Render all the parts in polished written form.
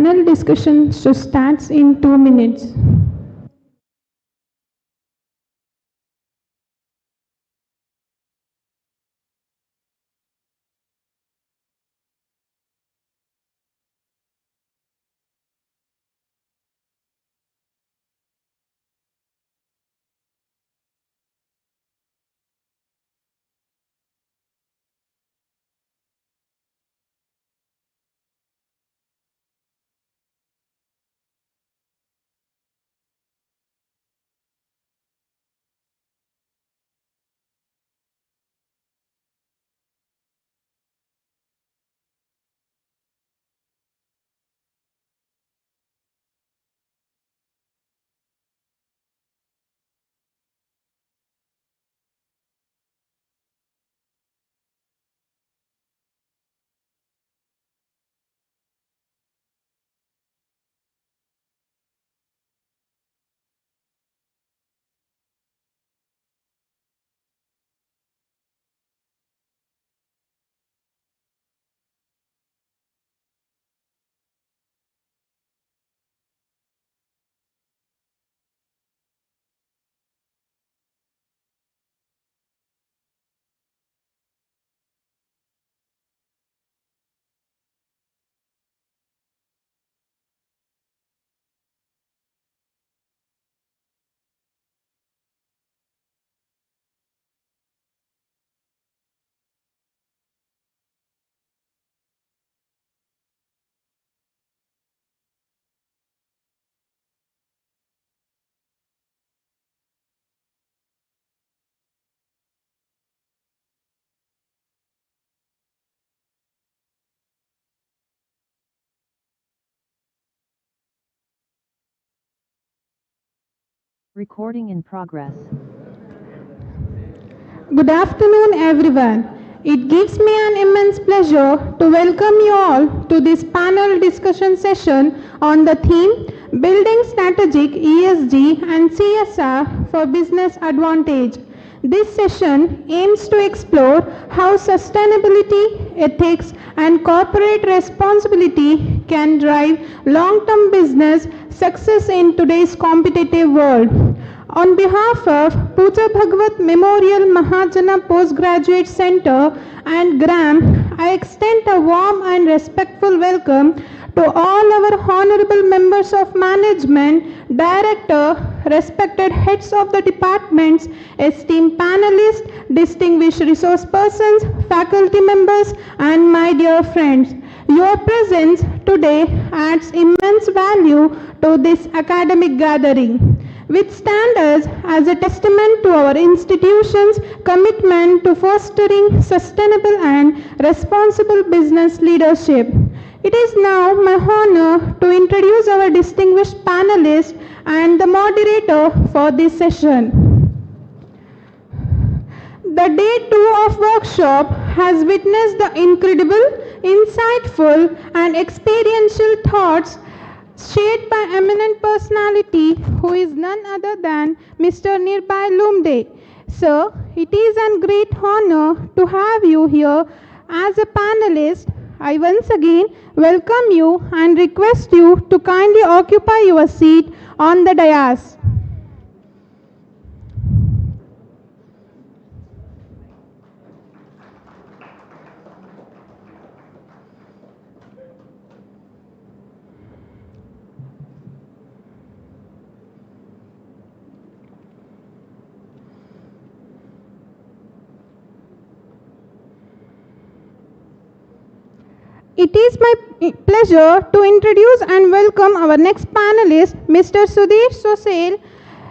panel discussion starts in 2 minutes. Recording in progress. Good afternoon, everyone. It gives me an immense pleasure to welcome you all to this panel discussion session on the theme Building Strategic ESG and CSR for Business Advantage. This session aims to explore how sustainability, ethics, and corporate responsibility can drive long-term business success in today's competitive world. On behalf of Pooja Bhagavat Memorial Mahajana Postgraduate Center and GRAM, I extend a warm and respectful welcome to all our honorable members of management, director, respected heads of the departments, esteemed panelists, distinguished resource persons, faculty members, and my dear friends. Your presence today adds immense value to this academic gathering, which stands as a testament to our institution's commitment to fostering sustainable and responsible business leadership. It is now my honor to introduce our distinguished panelists and the moderator for this session. The day 2 of workshop has witnessed the incredible, insightful, and experiential thoughts shared by eminent personality who is none other than Mr. Nirbhay Lumde. Sir, it is a great honor to have you here as a panelist. I once again welcome you and request you to kindly occupy your seat on the dais. It is my pleasure to introduce and welcome our next panelist, Mr. Sudhir Sosale.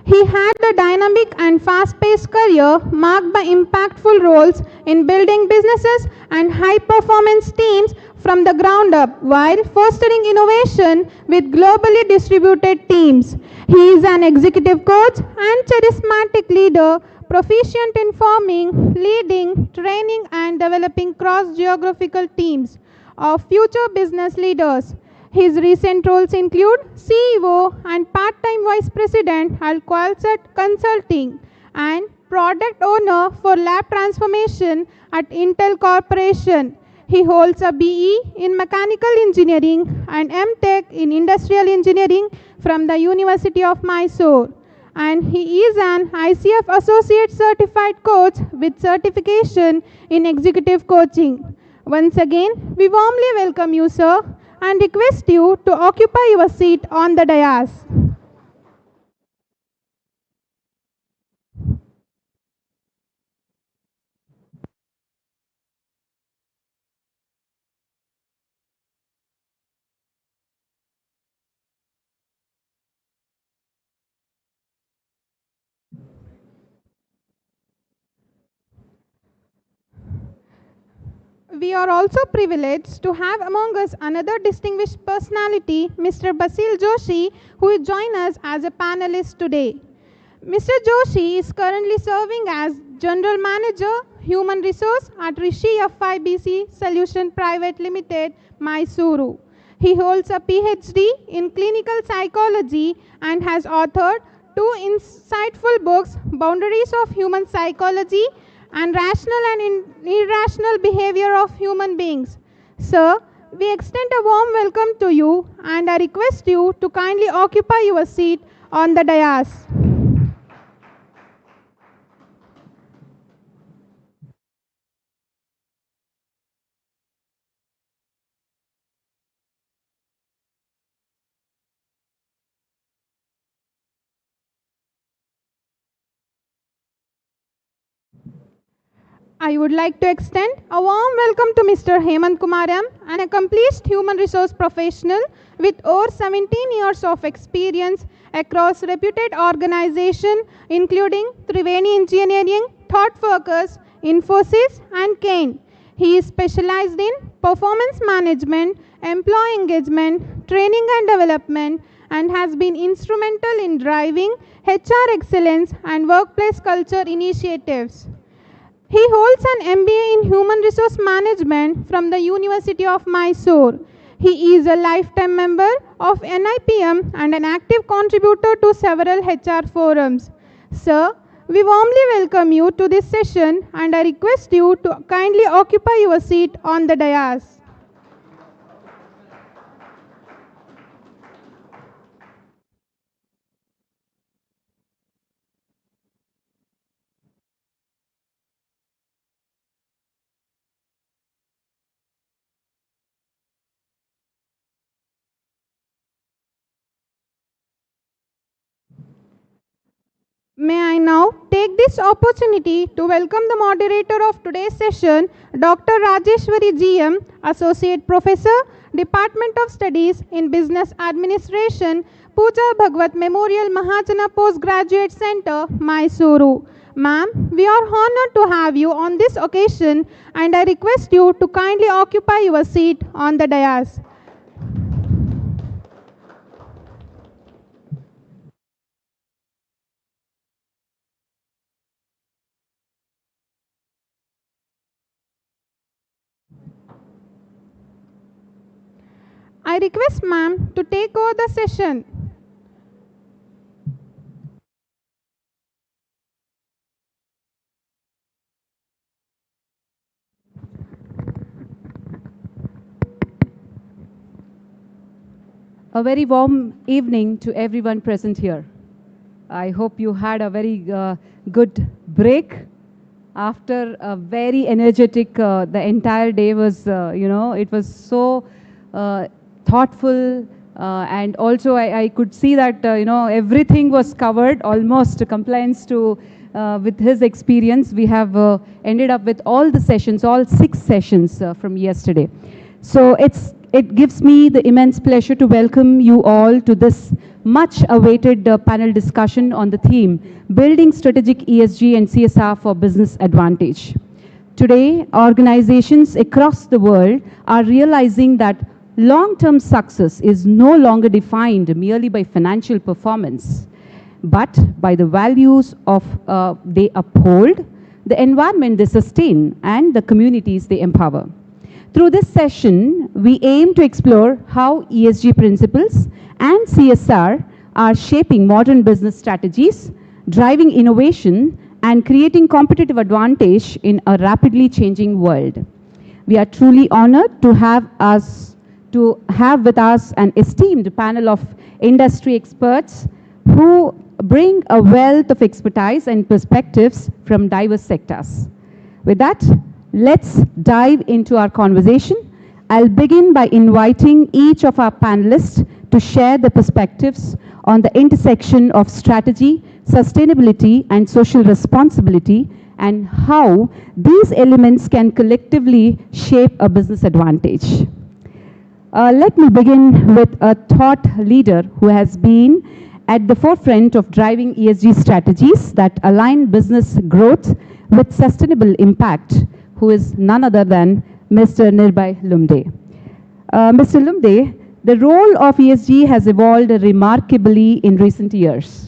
He had a dynamic and fast-paced career marked by impactful roles in building businesses and high-performance teams from the ground up while fostering innovation with globally distributed teams. He is an executive coach and charismatic leader, proficient in forming, leading, training, and developing cross-geographical teams of future business leaders. His recent roles include CEO and part-time Vice President at Qualcert Consulting and Product Owner for Lab Transformation at Intel Corporation. He holds a BE in Mechanical Engineering and MTech in Industrial Engineering from the University of Mysuru. And he is an ICF Associate Certified Coach with certification in Executive Coaching. Once again, we warmly welcome you, sir, and request you to occupy your seat on the dais. We are also privileged to have among us another distinguished personality, Mr. Basil Joshi, who will join us as a panelist today. Mr. Joshi is currently serving as General Manager, Human Resource at Rishi FIBC Solution Private Limited, Mysuru. He holds a PhD in Clinical Psychology and has authored two insightful books, Boundaries of Human Psychology and Rational and Irrational Behavior of Human Beings. Sir, we extend a warm welcome to you and I request you to kindly occupy your seat on the dais. I would like to extend a warm welcome to Mr. Hemanth Kumar, an accomplished human resource professional with over 17 years of experience across reputed organizations including Triveni Engineering, ThoughtWorkers, Infosys and Kane. He is specialized in performance management, employee engagement, training and development, and has been instrumental in driving HR excellence and workplace culture initiatives. He holds an MBA in Human Resource Management from the University of Mysuru. He is a lifetime member of NIPM and an active contributor to several HR forums. Sir, we warmly welcome you to this session and I request you to kindly occupy your seat on the dais. May I now take this opportunity to welcome the moderator of today's session, Dr. Rajeshwari GM, Associate Professor, Department of Studies in Business Administration, Pooja Bhagavat Memorial Mahajana Postgraduate Center, Mysuru. Ma'am, we are honored to have you on this occasion and I request you to kindly occupy your seat on the dais. I request ma'am to take over the session. A very warm evening to everyone present here. I hope you had a very good break after a very energetic, the entire day was, it was so thoughtful and also I could see that, everything was covered, almost compliance to, with his experience. We have ended up with all the sessions, all 6 sessions from yesterday. So it gives me the immense pleasure to welcome you all to this much awaited panel discussion on the theme, Building Strategic ESG and CSR for Business Advantage. Today, organizations across the world are realizing that long-term success is no longer defined merely by financial performance, but by the values of they uphold, the environment they sustain, and the communities they empower. Through this session, we aim to explore how ESG principles and CSR are shaping modern business strategies, driving innovation, and creating competitive advantage in a rapidly changing world. We are truly honored to have with us an esteemed panel of industry experts who bring a wealth of expertise and perspectives from diverse sectors. With that, let's dive into our conversation. I'll begin by inviting each of our panelists to share the perspectives on the intersection of strategy, sustainability, and social responsibility, and how these elements can collectively shape a business advantage. Let me begin with a thought leader who has been at the forefront of driving ESG strategies that align business growth with sustainable impact, who is none other than Mr. Nirbhay Lumde. Mr. Lumde, the role of ESG has evolved remarkably in recent years.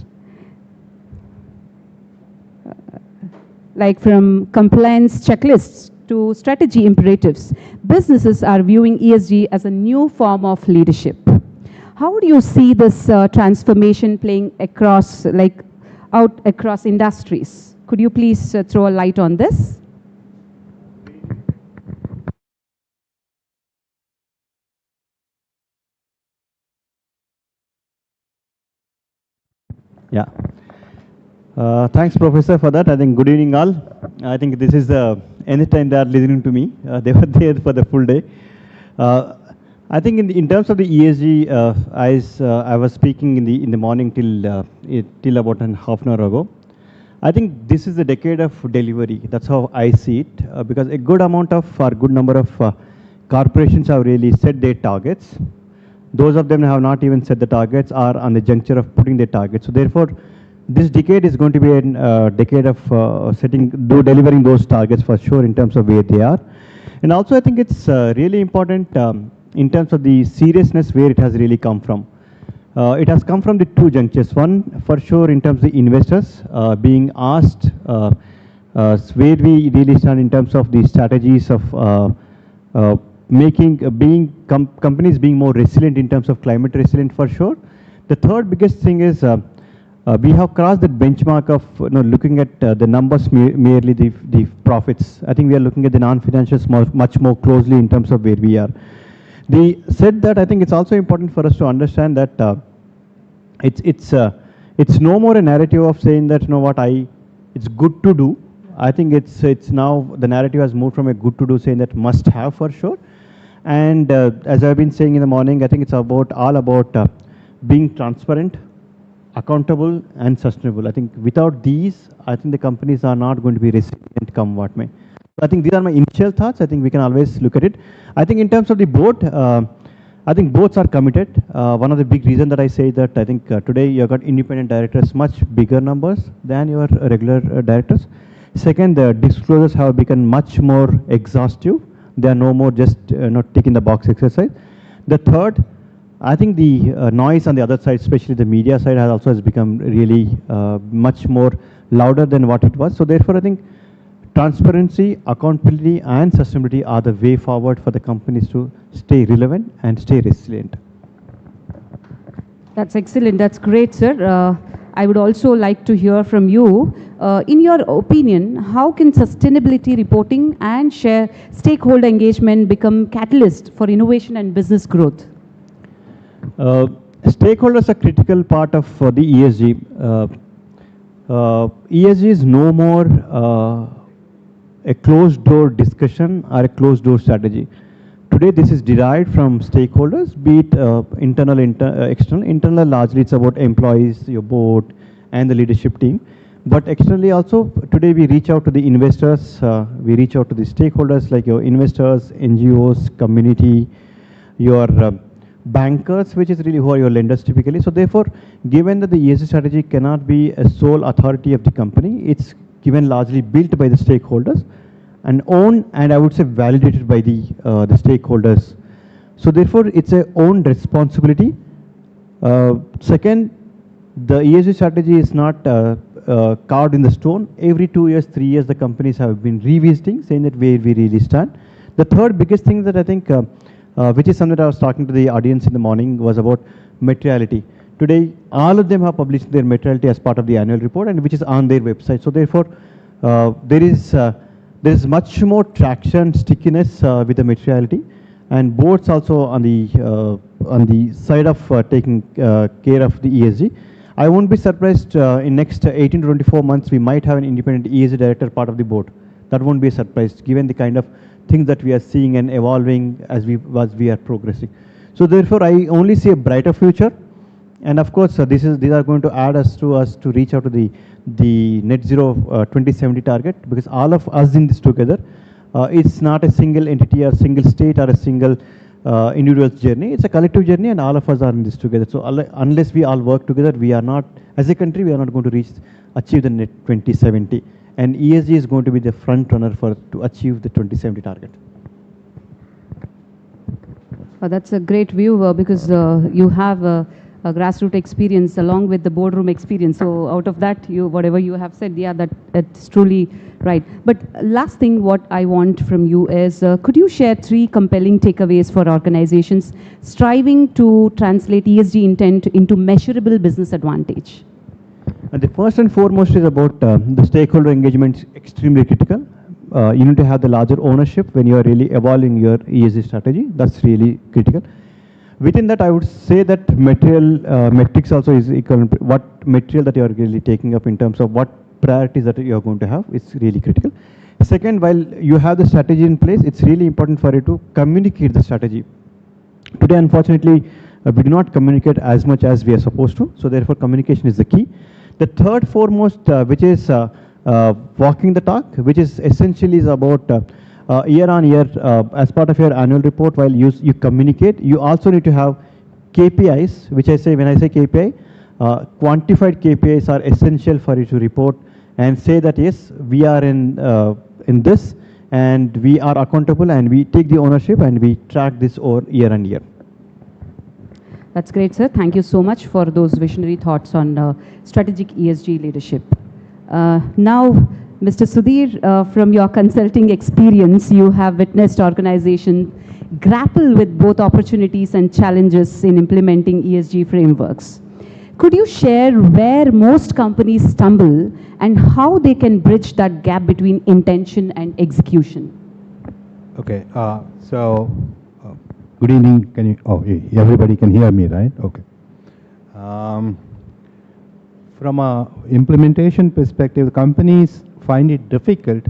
Like from compliance checklists to strategy imperatives, businesses are viewing ESG as a new form of leadership. How do you see this transformation playing across industries? Could you please throw a light on this? Yeah. Thanks, Professor, for that. I think good evening, all. I think this is anytime they are listening to me. They were there for the full day. I think in terms of the ESG, I was speaking in the morning till about half an hour ago. I think this is a decade of delivery. That's how I see it, because a good number of corporations have really set their targets. Those of them have not even set the targets, are on the juncture of putting their targets. So therefore, this decade is going to be a decade of delivering those targets for sure in terms of where they are. And also I think it's really important in terms of the seriousness where it has really come from. It has come from the two junctures. One, for sure, in terms of the investors being asked where we really stand in terms of the strategies of companies being more resilient in terms of climate resilient, for sure. The third biggest thing is we have crossed that benchmark of looking at the numbers, merely the profits. I think we are looking at the non-financials much more closely in terms of where we are. They said that I think it's also important for us to understand that it's no more a narrative of saying that it's good to do. I think it's now the narrative has moved from a good to do saying that must have, for sure. And as I've been saying in the morning, I think it's all about being transparent, accountable, and sustainable. I think without these, I think the companies are not going to be resilient come what may. So I think these are my initial thoughts. I think we can always look at it. I think in terms of the board, I think boards are committed. One of the big reasons that I say that I think today you've got independent directors, much bigger numbers than your regular directors. Second, the disclosures have become much more exhaustive. They are no more just not ticking the box exercise. The third, I think the noise on the other side, especially the media side, has become really much more louder than what it was. So therefore, I think transparency, accountability, and sustainability are the way forward for the companies to stay relevant and stay resilient. That's excellent. That's great, sir. I would also like to hear from you. In your opinion, how can sustainability reporting and stakeholder engagement become catalyst for innovation and business growth? Stakeholders are a critical part of the ESG. ESG is no more a closed door discussion or a closed door strategy. Today this is derived from stakeholders, be it internal, external. Internal, largely it's about employees, your board, and the leadership team. But externally also, today we reach out to the investors, we reach out to the stakeholders like your investors, NGOs, community, your bankers, which is really who are your lenders typically. So therefore, given that the ESG strategy cannot be a sole authority of the company, it's given largely built by the stakeholders and owned, and I would say validated by the stakeholders. So therefore, it's a own responsibility. Second, the ESG strategy is not carved in the stone. Every 2 years, 3 years, the companies have been revisiting, saying that where we really stand. The third biggest thing that I think, which is something that I was talking to the audience in the morning, was about materiality. Today, all of them have published their materiality as part of the annual report, and which is on their website. So therefore, there is there is much more traction, stickiness with the materiality, and boards also on the side of taking care of the ESG. I won't be surprised in next 18 to 24 months we might have an independent ESG director part of the board. That won't be a surprise given the kind of things that we are seeing and evolving as we are progressing. So therefore, I only see a brighter future, and of course, these are going to add us to reach out to the net zero 2070 target, because all of us in this together. It's not a single entity or a single state or a single individual's journey. It's a collective journey, and all of us are in this together. So unless we all work together, we are not, as a country, we are not going to achieve the net 2070. And ESG is going to be the front runner to achieve the 2070 target. That's a great view because you have a grassroots experience along with the boardroom experience. So out of that, whatever you have said, yeah, that's truly right. But last thing, what I want from you is, could you share 3 compelling takeaways for organizations striving to translate ESG intent into measurable business advantage? And the first and foremost is about the stakeholder engagement is extremely critical. You need to have the larger ownership when you are really evolving your ESG strategy. That's really critical. Within that, I would say that metrics also is equal. What material that you are really taking up in terms of what priorities that you are going to have is really critical. Second, while you have the strategy in place, it's really important for you to communicate the strategy. Today, unfortunately, we do not communicate as much as we are supposed to. So therefore, communication is the key. The third foremost, which is walking the talk, which is essentially is about year on year, as part of your annual report, while you communicate, you also need to have KPIs, which when I say KPI, quantified KPIs are essential for you to report and say that yes, we are in this, and we are accountable, and we take the ownership, and we track this over year on year. That's great, sir. Thank you so much for those visionary thoughts on strategic ESG leadership. Now, Mr. Sudhir, from your consulting experience, you have witnessed organizations grapple with both opportunities and challenges in implementing ESG frameworks. Could you share where most companies stumble and how they can bridge that gap between intention and execution? Okay, good evening. Can you? Everybody can hear me, right? Okay. From a implementation perspective, companies find it difficult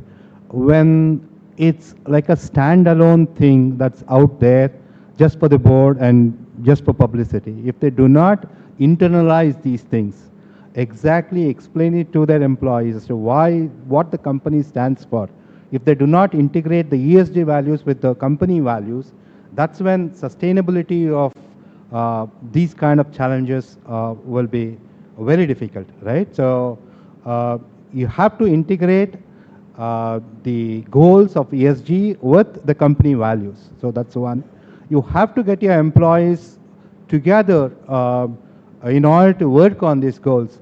when it's like a standalone thing that's out there just for the board and just for publicity. If they do not internalize these things, exactly explain it to their employees as to what the company stands for, if they do not integrate the ESG values with the company values, that's when sustainability of these kind of challenges will be very difficult, right? So you have to integrate the goals of ESG with the company values. So that's one. You have to get your employees together in order to work on these goals.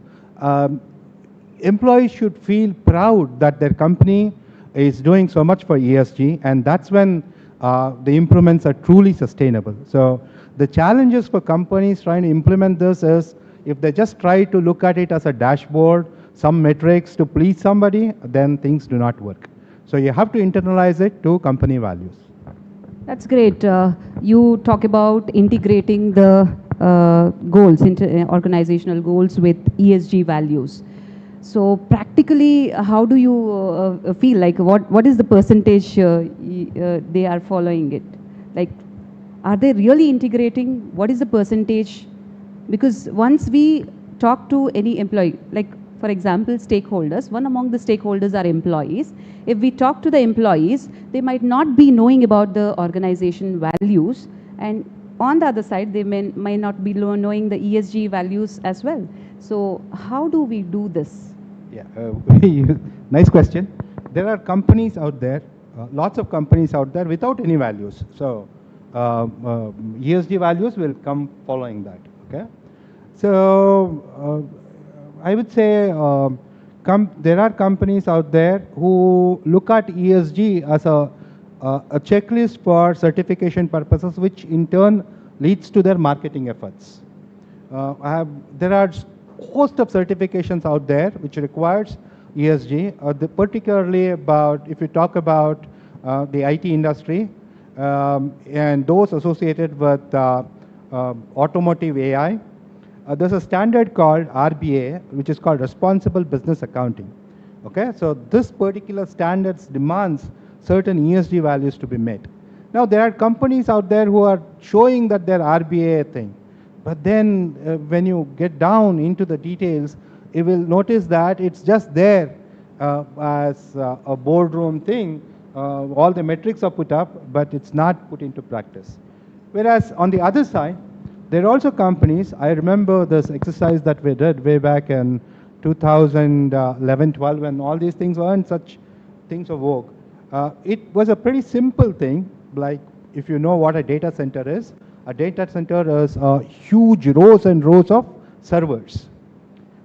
Employees should feel proud that their company is doing so much for ESG, and that's when the improvements are truly sustainable. So the challenges for companies trying to implement this is, if they just try to look at it as a dashboard, some metrics to please somebody, then things do not work. So you have to internalize it to company values. That's great. You talk about integrating the goals, organizational goals with ESG values. So practically, how do you feel like what is the percentage they are following it? Like, are they really integrating? What is the percentage? Because once we talk to any employee, like for example, stakeholders, one among the stakeholders are employees. If we talk to the employees, they might not be knowing about the organization values, and on the other side, they may not be knowing the ESG values as well. So how do we do this? Yeah, nice question. There are companies out there, lots of companies out there without any values. So ESG values will come following that. Okay. So I would say there are companies out there who look at ESG as a checklist for certification purposes, which in turn leads to their marketing efforts. There are a host of certifications out there which requires ESG, particularly about, if you talk about the IT industry and those associated with automotive AI, there's a standard called RBA, which is called Responsible Business Accounting. Okay, so this particular standards demands certain ESG values to be met. Now, there are companies out there who are showing that they're RBA thing, but then when you get down into the details, you will notice that it's just there as a boardroom thing. All the metrics are put up, but it's not put into practice. Whereas on the other side, there are also companies, I remember this exercise that we did way back in 2011-12 when all these things weren't such things of vogue. It was a pretty simple thing, like if you know what a data center is, a data center is huge rows and rows of servers.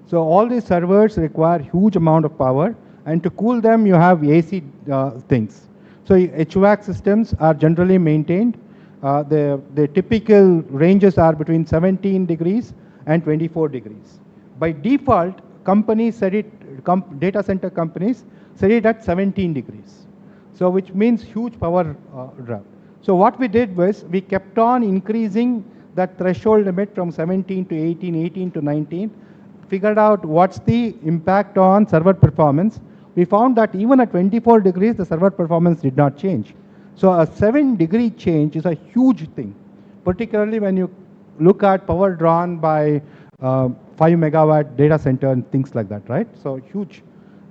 So all these servers require huge amount of power, and to cool them you have AC things. So HVAC systems are generally maintained. The typical ranges are between 17 degrees and 24 degrees. By default, companies set it, data center companies set it at 17 degrees. So which means huge power draw. So what we did was we kept on increasing that threshold limit from 17 to 18, 18 to 19, figured out what's the impact on server performance. We found that even at 24 degrees, the server performance did not change. So a 7-degree change is a huge thing, particularly when you look at power drawn by 5 megawatt data center and things like that, right? So huge.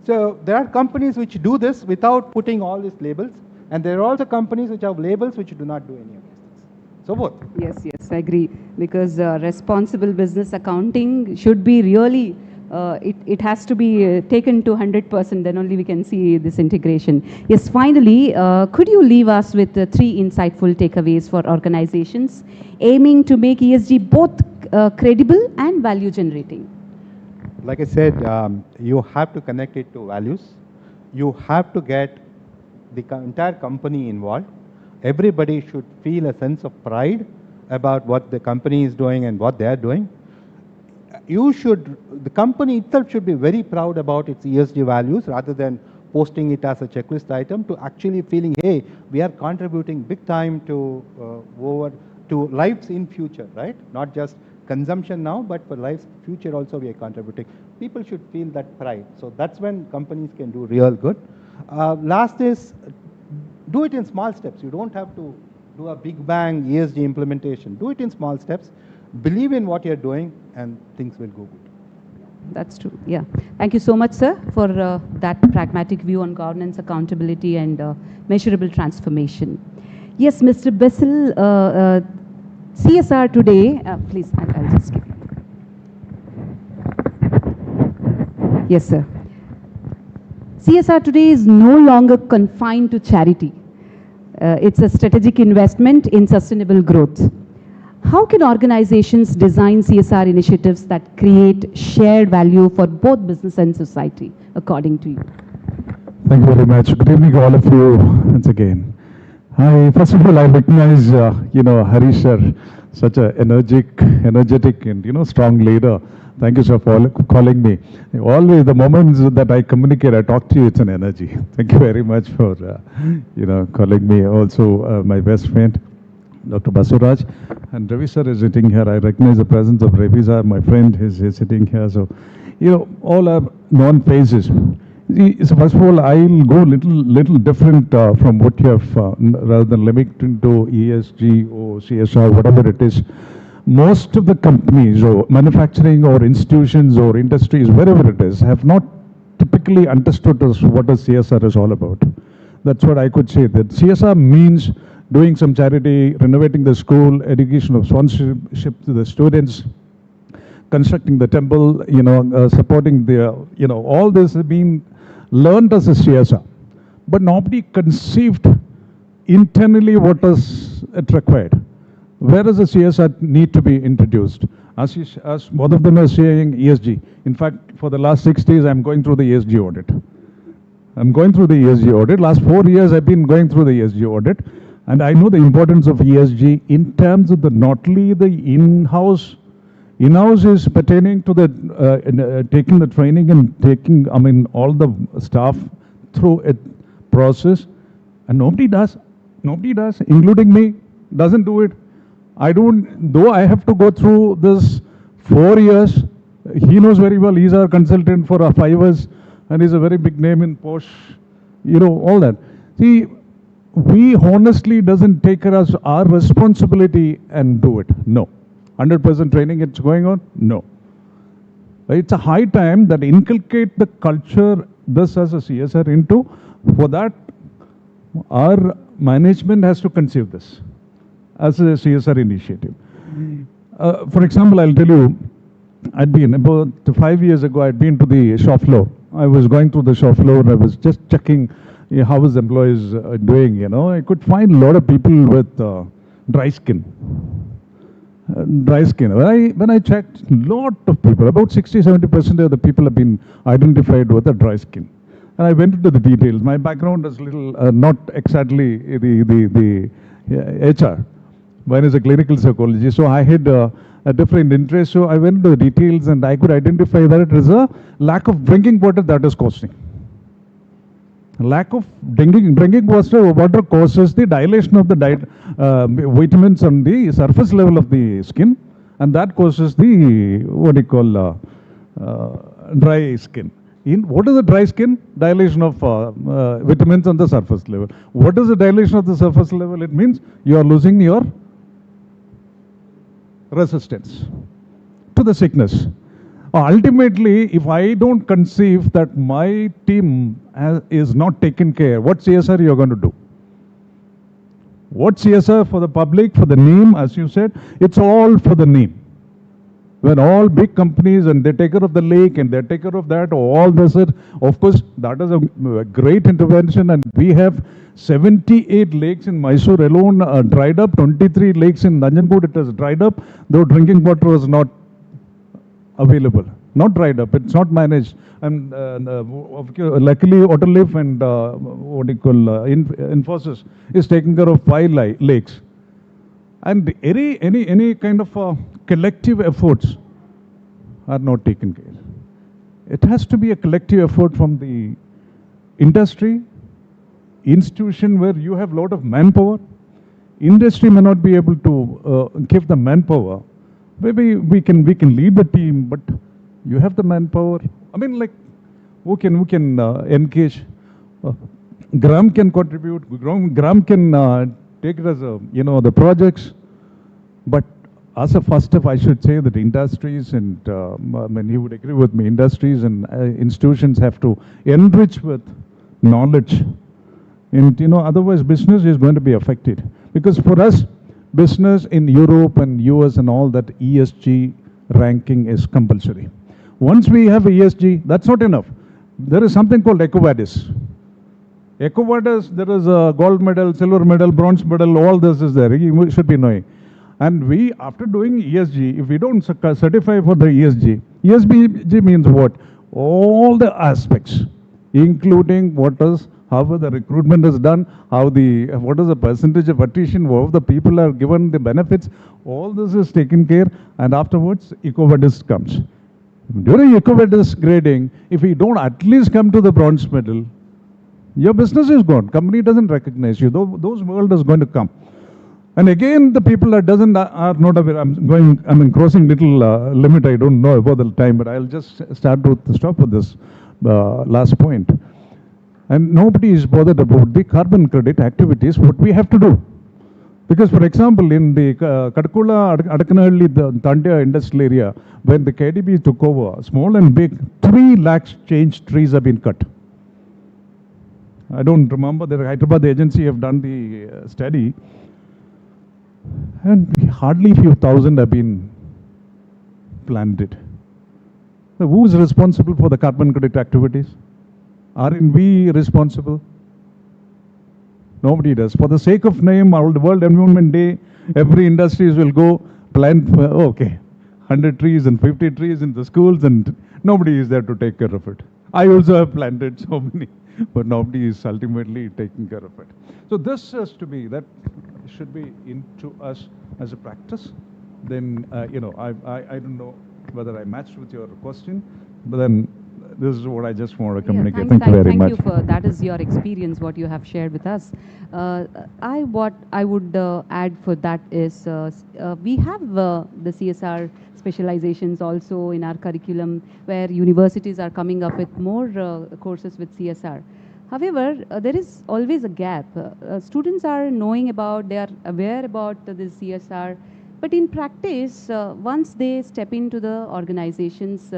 So there are companies which do this without putting all these labels, and there are also companies which have labels which do not do any of these things. So both. Yes, yes, I agree. Because responsible business accounting should be really, it has to be taken to 100%, then only we can see this integration. Yes, finally, could you leave us with 3 insightful takeaways for organizations aiming to make ESG both credible and value generating? Like I said, you have to connect it to values. You have to get the entire company involved. Everybody should feel a sense of pride about what the company is doing and what they are doing. The company itself should be very proud about its ESG values rather than posting it as a checklist item, to actually feeling, hey, we are contributing big time to lives in future, right? Not just consumption now, but for life's future also we are contributing. People should feel that pride. So that's when companies can do real good. Last is, do it in small steps. You don't have to do a big bang ESG implementation. Do it in small steps. Believe in what you're doing and things will go good. That's true, yeah. Thank you so much, sir, for that pragmatic view on governance, accountability, and measurable transformation. Yes, Mr. Basil, CSR today, please, I'll just skip. Yes, sir. CSR today is no longer confined to charity. It's a strategic investment in sustainable growth. How can organizations design CSR initiatives that create shared value for both business and society, according to you? Thank you very much. Good evening, all of you, once again. First of all, I recognize, Harish sir, such an energetic and, strong leader. Thank you, sir, for calling me. Always, the moments that I communicate, I talk to you, it's an energy. Thank you very much for, calling me. Also, my best friend, Dr. Basuraj, and Ravi sir is sitting here. I recognize the presence of Ravi sir, my friend, is sitting here. So, all are known faces. So first of all, I'll go little different from what you have, rather than limiting to ESG or CSR, whatever it is. Most of the companies or manufacturing or institutions or industries, wherever it is, have not typically understood what a CSR is all about. That's what I could say. That CSR means doing some charity, renovating the school, education of sponsorship to the students, constructing the temple, supporting the, all this has been learned as a CSR. But nobody conceived internally what is it required. Where does the CSR need to be introduced? As both of them are saying, ESG. In fact, for the last 6 days, I'm going through the ESG audit. I'm going through the ESG audit. Last 4 years, I've been going through the ESG audit. And I know the importance of ESG in terms of not only the in-house In-house is pertaining to the taking the training and taking, I mean, all the staff through a process, and nobody does, including me, doesn't do it. I don't, though I have to go through this 4 years. He knows very well, he's our consultant for 5 years, and he's a very big name in Posh, you know, all that. See, we honestly doesn't take it as our responsibility and do it. No. 100% training it's going on? No. It's a high time that inculcate the culture, this as a CSR into, for that our management has to conceive this as a CSR initiative. For example, I'll tell you, I'd been about 5 years ago, I'd been to the shop floor. I was going through the shop floor, I was just checking how his employees are doing, you know. I could find a lot of people with dry skin. When I checked, lot of people, about 60-70% of the people have been identified with a dry skin. And I went into the details. My background is little, not exactly the HR. Mine is a clinical psychology. So I had a different interest. So I went into the details and I could identify that it is a lack of drinking water that is causing. Lack of drinking water causes the dilation of the vitamins on the surface level of the skin, and that causes the what you call dry skin. What is the dry skin? Dilation of vitamins on the surface level. What is the dilation of the surface level? It means you are losing your resistance to the sickness. Ultimately, if I don't conceive that my team is not taken care, what CSR you're going to do? What CSR for the public, for the name, as you said, it's all for the name. When all big companies and they take care of the lake and they take care of that, all this, of course, that is a great intervention, and we have 78 lakes in Mysuru alone dried up, 23 lakes in Nanjangud it has dried up, though drinking water was not available, not dried up, it's not managed. And luckily Autoliv and what you call Infosys is taking care of 5 lakes. And any kind of collective efforts are not taken care. It has to be a collective effort from the industry, institution where you have a lot of manpower. Industry may not be able to give the manpower. Maybe we can lead the team, but you have the manpower. I mean, like, who can engage? Gram can contribute. Gram can take it as a, you know, the projects. But as a first step, I should say that industries and, I mean, you would agree with me, industries and institutions have to enrich with knowledge. And, you know, otherwise business is going to be affected. Because for us, business in Europe and US and all that, ESG ranking is compulsory. Once we have ESG, that's not enough. There is something called EcoVadis. EcoVadis, there is a gold medal, silver medal, bronze medal, all this is there. You should be knowing. And we, after doing ESG, if we don't certify for the ESG, ESG means what? All the aspects, including how the recruitment is done, what is the percentage of attrition, how the people are given the benefits, all this is taken care, and afterwards EcoVadis comes. During EcoVadis grading, if you don't at least come to the bronze medal, your business is gone. Company doesn't recognize you. Those world is going to come. And again, the people that are not aware. I'm crossing little limit. I don't know about the time, but I'll just stop with this last point. And nobody is bothered about the carbon credit activities, what we have to do. Because, for example, in the Kadakula, Adakanalli, the Tandya industrial area, when the KDB took over, small and big, 3 lakhs change trees have been cut. I don't remember, the Hyderabad agency have done the study, and hardly few thousand have been planted. So who is responsible for the carbon credit activities? Aren't we responsible? Nobody does. For the sake of name, the World Environment Day, every industries will go plant, 100 trees and 50 trees in the schools, and nobody is there to take care of it. I also have planted so many, but nobody is ultimately taking care of it. So this has to be, that should be into us as a practice. then, I don't know whether I matched with your question, but then this is what I just want to communicate. Thanks, Thank you very much. Thank you for that is your experience, what you have shared with us. What I would add for that is we have the CSR specializations also in our curriculum, where universities are coming up with more courses with CSR. However, there is always a gap. Students are knowing about, they are aware about this CSR, but in practice, once they step into the organizations,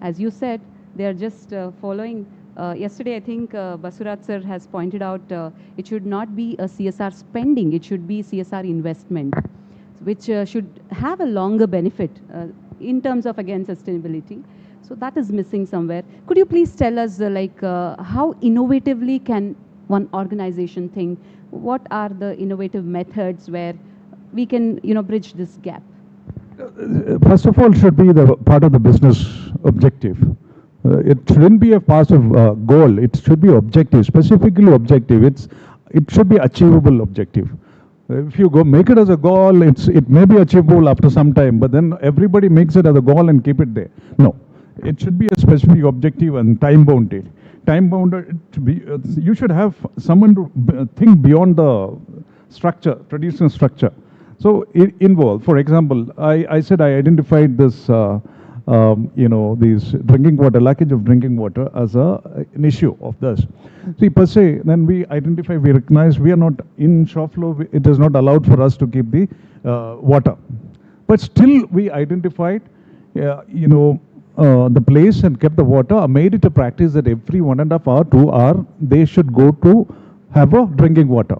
as you said, they are just following. Yesterday, I think Basurat sir has pointed out it should not be a CSR spending, it should be CSR investment, which should have a longer benefit in terms of, again, sustainability. So that is missing somewhere. Could you please tell us how innovatively can one organization think? What are the innovative methods where we can bridge this gap? First of all, should be the part of the business objective. It shouldn't be a passive goal. It should be objective, specifically objective. It should be achievable objective. If you go make it as a goal, it may be achievable after some time, but then everybody makes it as a goal and keep it there. No, it should be a specific objective and time bounded. Time bounded. You should have someone to think beyond the structure, traditional structure. So involve. For example, I said I identified this. These drinking water, lackage of drinking water as an issue of this. See, per se, then we identify, we recognize we are not in shop floor, it is not allowed for us to keep the water. But still we identified, the place and kept the water, made it a practice that every 1.5 hour, 2 hour, they should go to have a drinking water.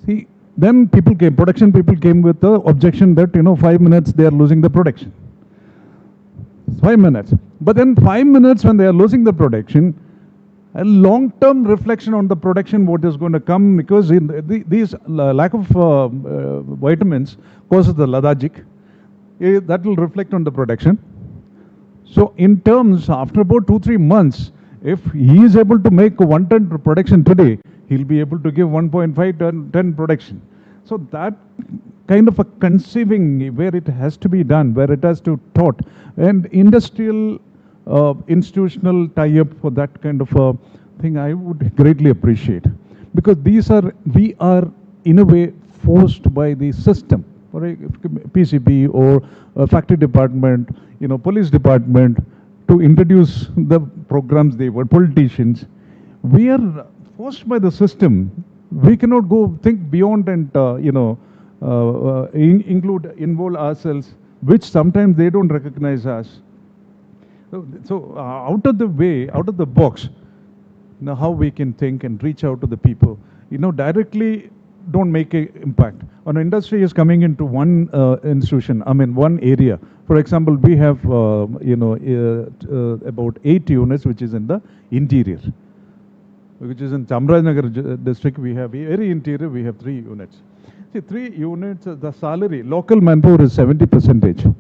See, then production people came with the objection that, 5 minutes they are losing the production. 5 minutes. But then 5 minutes when they are losing the production, a long-term reflection on the production, what is going to come, because these lack of vitamins causes the lethargic. That will reflect on the production. So in terms, after about 2-3 months, if he is able to make 1 ton production today, he'll be able to give 1.5 ton production. So that kind of a conceiving where it has to be done, where it has to taught, and industrial, institutional tie-up for that kind of a thing, I would greatly appreciate. Because we are in a way forced by the system, or a PCB or a factory department, police department, to introduce the programs they were politicians. We are forced by the system. We cannot go think beyond and, involve ourselves, which sometimes they don't recognize us. So out of the way, out of the box, how we can think and reach out to the people, directly don't make an impact. An industry is coming into one institution, one area. For example, we have, about 8 units, which is in the interior, which is in Chamarajanagar district. We have very interior, we have 3 units. See, 3 units, the salary, local manpower is 70%.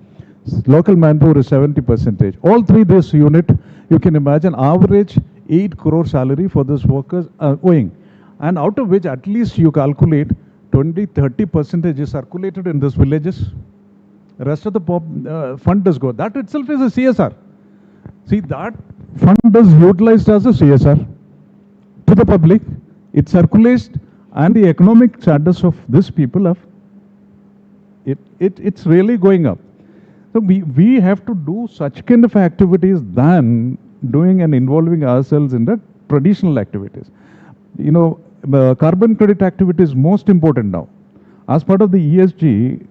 Local manpower is 70%. All 3 this unit, you can imagine, average 8 crore salary for these workers are going. And out of which, at least you calculate 20-30% is circulated in these villages. The rest of the fund does go. That itself is a CSR. See, that fund is utilized as a CSR to the public. It circulates, and the economic status of these people it's really going up. So we have to do such kind of activities than doing and involving ourselves in the traditional activities. Carbon credit activity is most important now. As part of the ESG,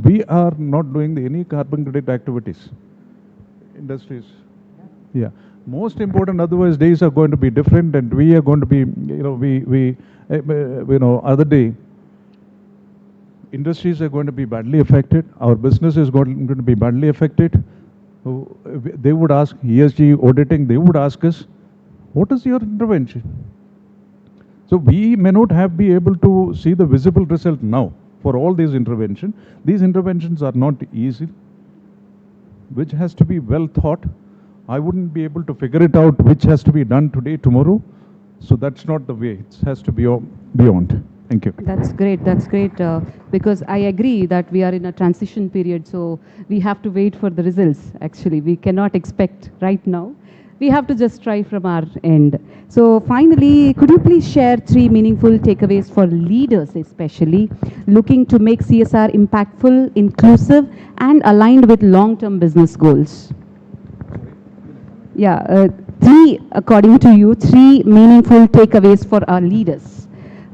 we are not doing any carbon credit activities. Industries. Yeah. Most important, otherwise days are going to be different, and we are going to be, other day, industries are going to be badly affected. Our business is going to be badly affected. So they would ask, ESG auditing, they would ask us, what is your intervention? So we may not be able to see the visible result now for all these interventions. These interventions are not easy, which has to be well thought. I wouldn't be able to figure it out which has to be done today, tomorrow. So that's not the way. It has to be beyond. Thank you. Thank you. That's great. That's great. Because I agree that we are in a transition period, so we have to wait for the results. Actually, we cannot expect right now. We have to just try from our end. So finally, could you please share 3 meaningful takeaways for leaders, especially looking to make CSR impactful, inclusive, and aligned with long-term business goals? Yeah, 3, according to you, 3 meaningful takeaways for our leaders.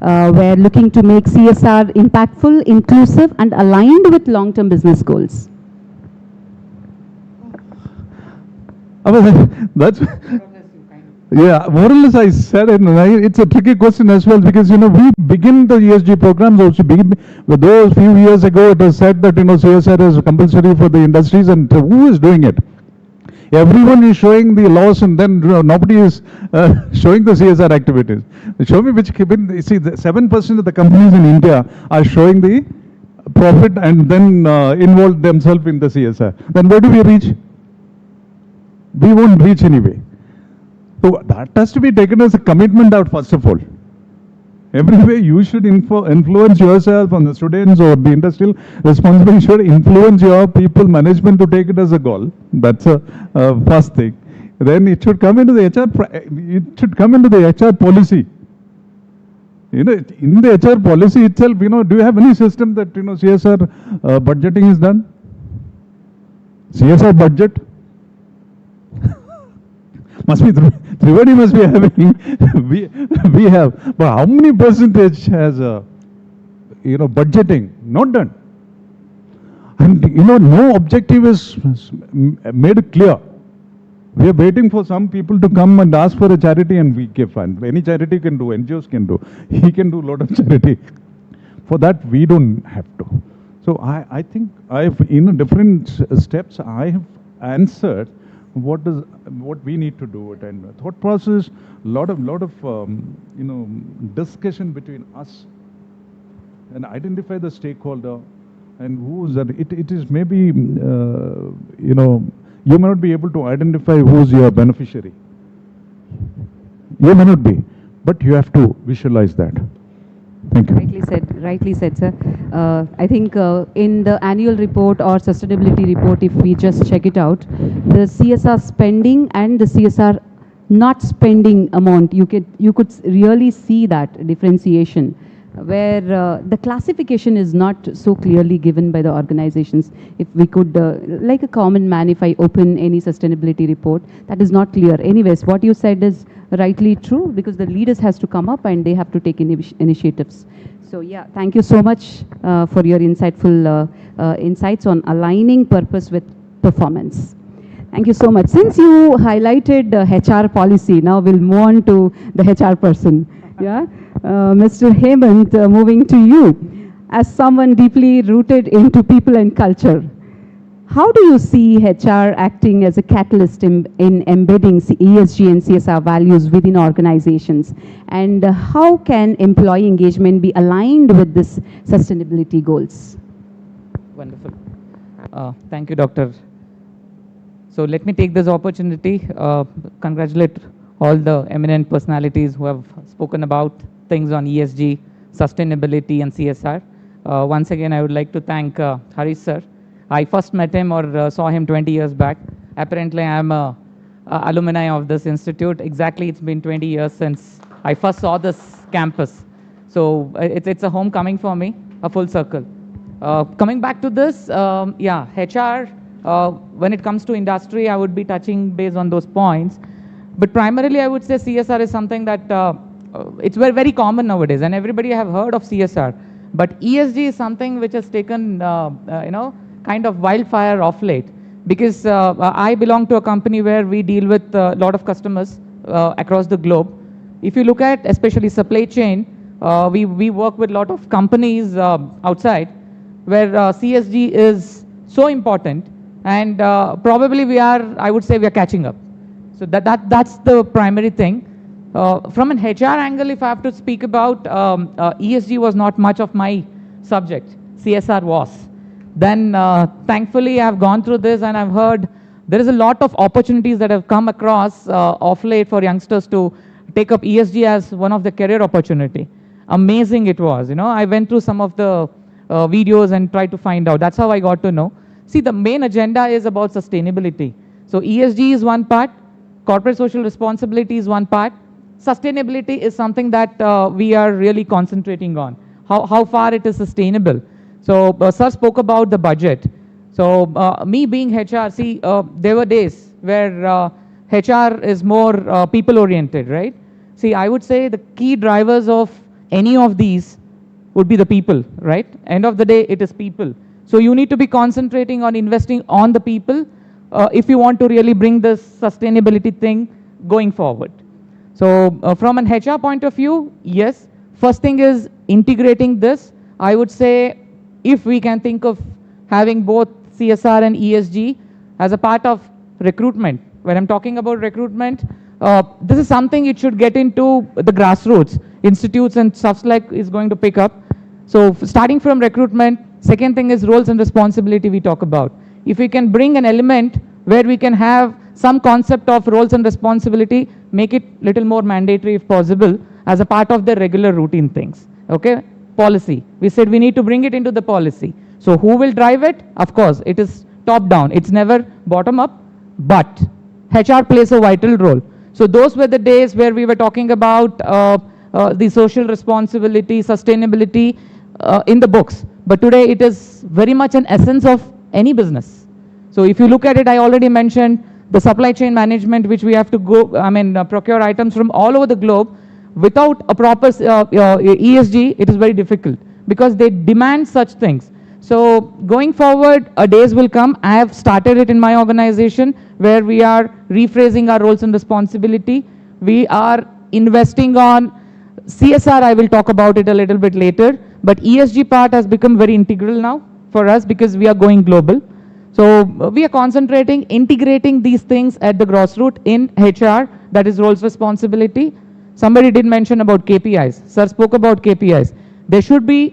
We're looking to make CSR impactful, inclusive, and aligned with long-term business goals. That's yeah, more or less I said it. It's a tricky question as well because we begin the ESG programs also begin with those few years ago. It was said that CSR is compulsory for the industries, and who is doing it? Everyone is showing the loss, and then nobody is showing the CSR activities. Show me which. You see, 7% of the companies in India are showing the profit and then involve themselves in the CSR. Then where do we reach? We won't reach anyway. So that has to be taken as a commitment out first of all. Everywhere you should influence yourself on the students or the industrial responsibility. You should influence your people management to take it as a goal. That's a first thing. Then it should come into the HR. It should come into the HR policy. In the HR policy itself, do you have any system that CSR budgeting is done? CSR budget. Must be Triveni must be having. We have, but how many percentage has budgeting not done? And no objective is made clear. We are waiting for some people to come and ask for a charity, and we give fund. Any charity can do, NGOs can do. He can do a lot of charity. For that, we don't have to. So I think I've in different steps I have answered what we need to do it, and thought process, lot of discussion between us and identify the stakeholder and who's that. It is maybe you may not be able to identify who's your beneficiary. You may not be, but you have to visualize that. Thank you. Rightly said, sir. I think in the annual report or sustainability report, if we just check it out, the CSR spending and the CSR not spending amount, you could really see that differentiation, where the classification is not so clearly given by the organizations. If we could, like a common man, if I open any sustainability report, that is not clear. Anyways, what you said is rightly true, because the leaders has to come up and they have to take initiatives. So yeah, thank you so much for your insightful insights on aligning purpose with performance. Thank you so much. Since you highlighted HR policy, now we'll move on to the HR person. Yeah, Mr. Hemanth, moving to you. As someone deeply rooted into people and culture, how do you see HR acting as a catalyst in embedding ESG and CSR values within organizations? And how can employee engagement be aligned with this sustainability goals? Wonderful. Thank you, Doctor. So let me take this opportunity, congratulate all the eminent personalities who have spoken about things on ESG, sustainability, and CSR. Once again, I would like to thank Harish sir. I first met him or saw him 20 years back. Apparently, I am a alumni of this institute. Exactly, it's been 20 years since I first saw this campus. So it's a homecoming for me, a full circle. Coming back to this, yeah, HR, when it comes to industry, I would be touching base on those points. But primarily, I would say CSR is something that it's very, very common nowadays, and everybody have heard of CSR. But ESG is something which has taken, kind of wildfire off late, because I belong to a company where we deal with a lot of customers across the globe. If you look at especially supply chain, we work with a lot of companies outside where CSG is so important, and probably I would say we are catching up. So that's the primary thing. From an HR angle, if I have to speak about, ESG was not much of my subject, CSR was. Then thankfully I've gone through this and I've heard there is a lot of opportunities that have come across of late for youngsters to take up ESG as one of the career opportunity. amazing it was. I went through some of the videos and tried to find out. That's how I got to know. See, the main agenda is about sustainability. So ESG is one part, corporate social responsibility is one part, sustainability is something that we are really concentrating on, how far it is sustainable. So sir spoke about the budget. So me being HR, see, there were days where HR is more people oriented, right? See, I would say the key drivers of any of these would be the people, right? End of the day, it is people. So you need to be concentrating on investing on the people if you want to really bring this sustainability thing going forward. So from an HR point of view, yes, first thing is integrating this. I would say if we can think of having both CSR and ESG as a part of recruitment. When I'm talking about recruitment, this is something it should get into the grassroots. Institutes and stuff like is going to pick up. So starting from recruitment, second thing is roles and responsibility we talk about. If we can bring an element where we can have some concept of roles and responsibility, make it little more mandatory if possible as a part of the regular routine things. Okay? Policy. We said we need to bring it into the policy. So who will drive it? Of course, it is top down. It's never bottom up, but HR plays a vital role. So those were the days where we were talking about the social responsibility, sustainability in the books. But today it is very much an essence of any business. So if you look at it, I already mentioned the supply chain management, which we have to go, procure items from all over the globe. Without a proper ESG, it is very difficult because they demand such things. So going forward, days will come. I have started it in my organization where we are rephrasing our roles and responsibility. We are investing on CSR. I will talk about it a little bit later, but ESG part has become very integral now for us because we are going global. So we are concentrating, integrating these things at the grassroots in HR, that is roles responsibility. Somebody did mention about KPIs. Sir spoke about KPIs. There should be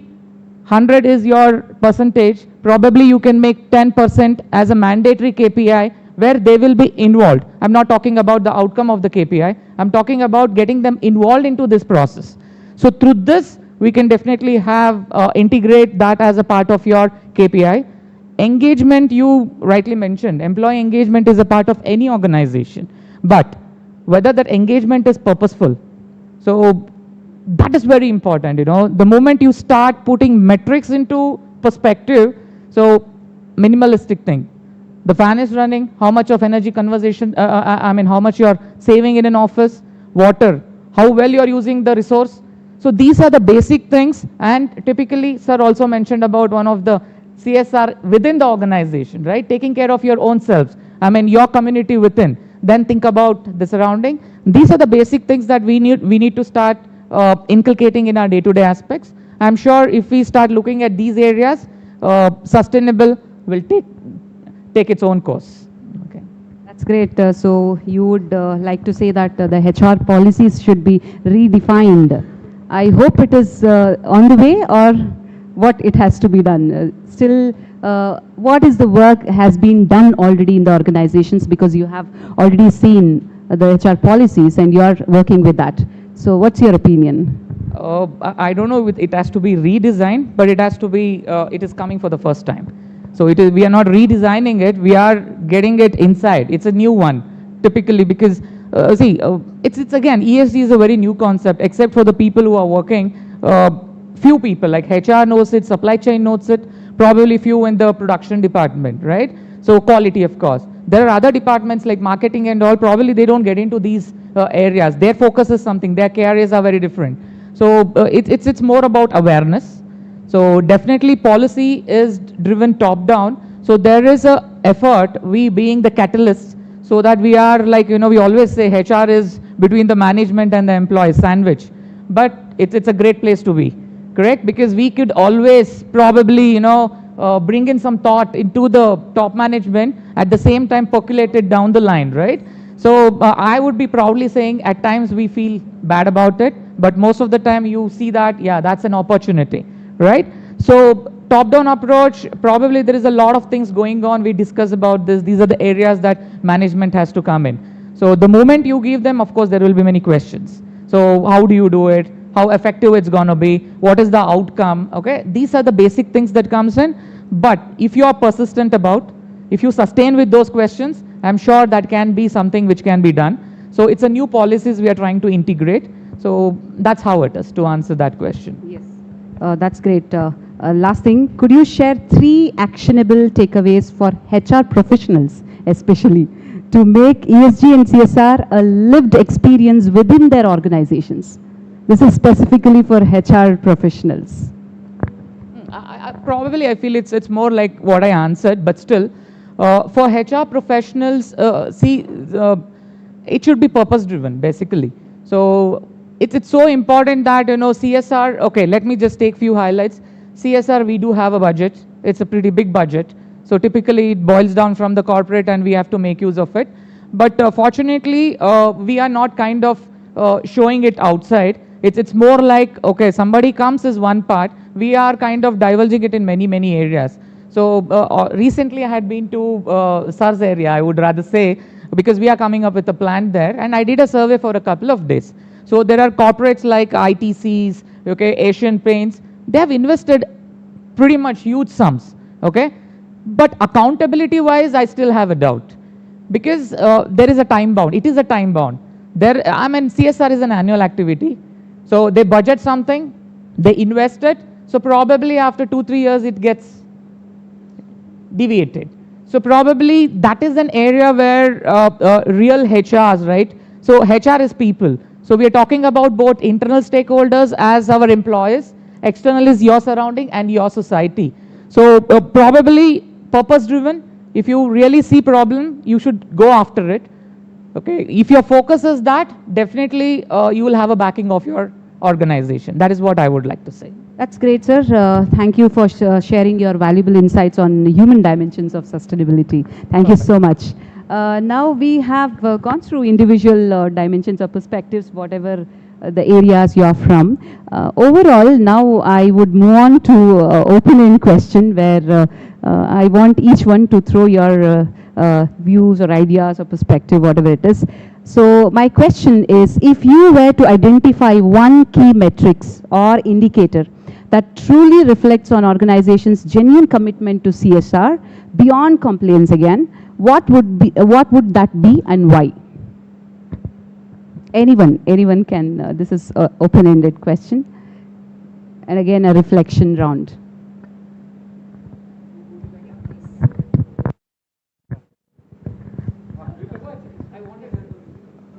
100 is your percentage. Probably you can make 10% as a mandatory KPI where they will be involved. I'm not talking about the outcome of the KPI. I'm talking about getting them involved into this process. So through this, we can definitely have integrate that as a part of your KPI. Engagement, you rightly mentioned, employee engagement is a part of any organization. But whether that engagement is purposeful, so that is very important. The moment you start putting metrics into perspective, so minimalistic thing. The fan is running, how much of energy conservation, how much you're saving in an office, water, how well you're using the resource. So these are the basic things, and typically, sir also mentioned about one of the CSR within the organization, right? Taking care of your own selves, your community within. Then think about the surrounding. These are the basic things that we need to start inculcating in our day-to-day aspects. I'm sure if we start looking at these areas, sustainable will take its own course. Okay. That's great. So you would like to say that the HR policies should be redefined. I hope it is on the way, or what it has to be done. Still, what is the work has been done already in the organizations, because you have already seen the HR policies and you are working with that. So what's your opinion? I don't know if it has to be redesigned, but it has to be, it is coming for the first time. So we are not redesigning it, we are getting it inside. It's a new one, typically, because it's again, ESG is a very new concept, except for the people who are working. Few people like HR knows it, supply chain knows it, probably few in the production department, right? So quality, of course. There are other departments like marketing and all, probably they don't get into these areas. Their focus is something, their careers are very different. So it's more about awareness. So definitely policy is driven top down. So there is a effort, we being the catalyst, so that we are like, we always say HR is between the management and the employee sandwich. But it's a great place to be, correct? Because we could always probably, bring in some thought into the top management, at the same time percolate it down the line, right? So I would be proudly saying at times we feel bad about it, but most of the time you see that, yeah, that's an opportunity, right? So top-down approach, probably there is a lot of things going on. We discuss about this. These are the areas that management has to come in. So the moment you give them, of course, there will be many questions. So how do you do it? how effective it's going to be, what is the outcome, okay? These are the basic things that comes in. But if you are persistent about, if you sustain with those questions, I'm sure that can be something which can be done. So it's a new policies we are trying to integrate. So that's how it is, to answer that question. Yes. That's great. Last thing, could you share 3 actionable takeaways for HR professionals, especially, to make ESG and CSR a lived experience within their organizations? This is specifically for HR professionals. Probably I feel it's more like what I answered, but still, for HR professionals, it should be purpose driven, basically. So it's so important that, CSR, okay, let me just take few highlights. CSR, we do have a budget. It's a pretty big budget. So typically it boils down from the corporate and we have to make use of it. But fortunately, we are not kind of showing it outside. It's more like, okay, somebody comes is one part. We are kind of divulging it in many, many areas. So recently I had been to SARS area, I would rather say, because we are coming up with a plan there. And I did a survey for a couple of days. So there are corporates like ITCs, okay, Asian Paints. They have invested pretty much huge sums, okay? But accountability wise, I still have a doubt. Because there is a time bound. It is a time bound. CSR is an annual activity. So they budget something, they invest it. So probably after 2-3 years, it gets deviated. So probably that is an area where real HRs, right? So HR is people. So we are talking about both internal stakeholders as our employees, external is your surrounding and your society. So probably purpose driven. If you really see problem, you should go after it. Okay. If your focus is that, definitely you will have a backing of your organization. That is what I would like to say. That's great, sir. Thank you for sharing your valuable insights on human dimensions of sustainability. Thank you so much. Now we have gone through individual dimensions or perspectives, whatever the areas you are from. Overall, now I would move on to open-end question where I want each one to throw your views or ideas or perspective, whatever it is. So my question is, if you were to identify one key metrics or indicator that truly reflects on organization's genuine commitment to CSR beyond compliance again, what would that be and why? Anyone can, this is an open-ended question. And again, a reflection round.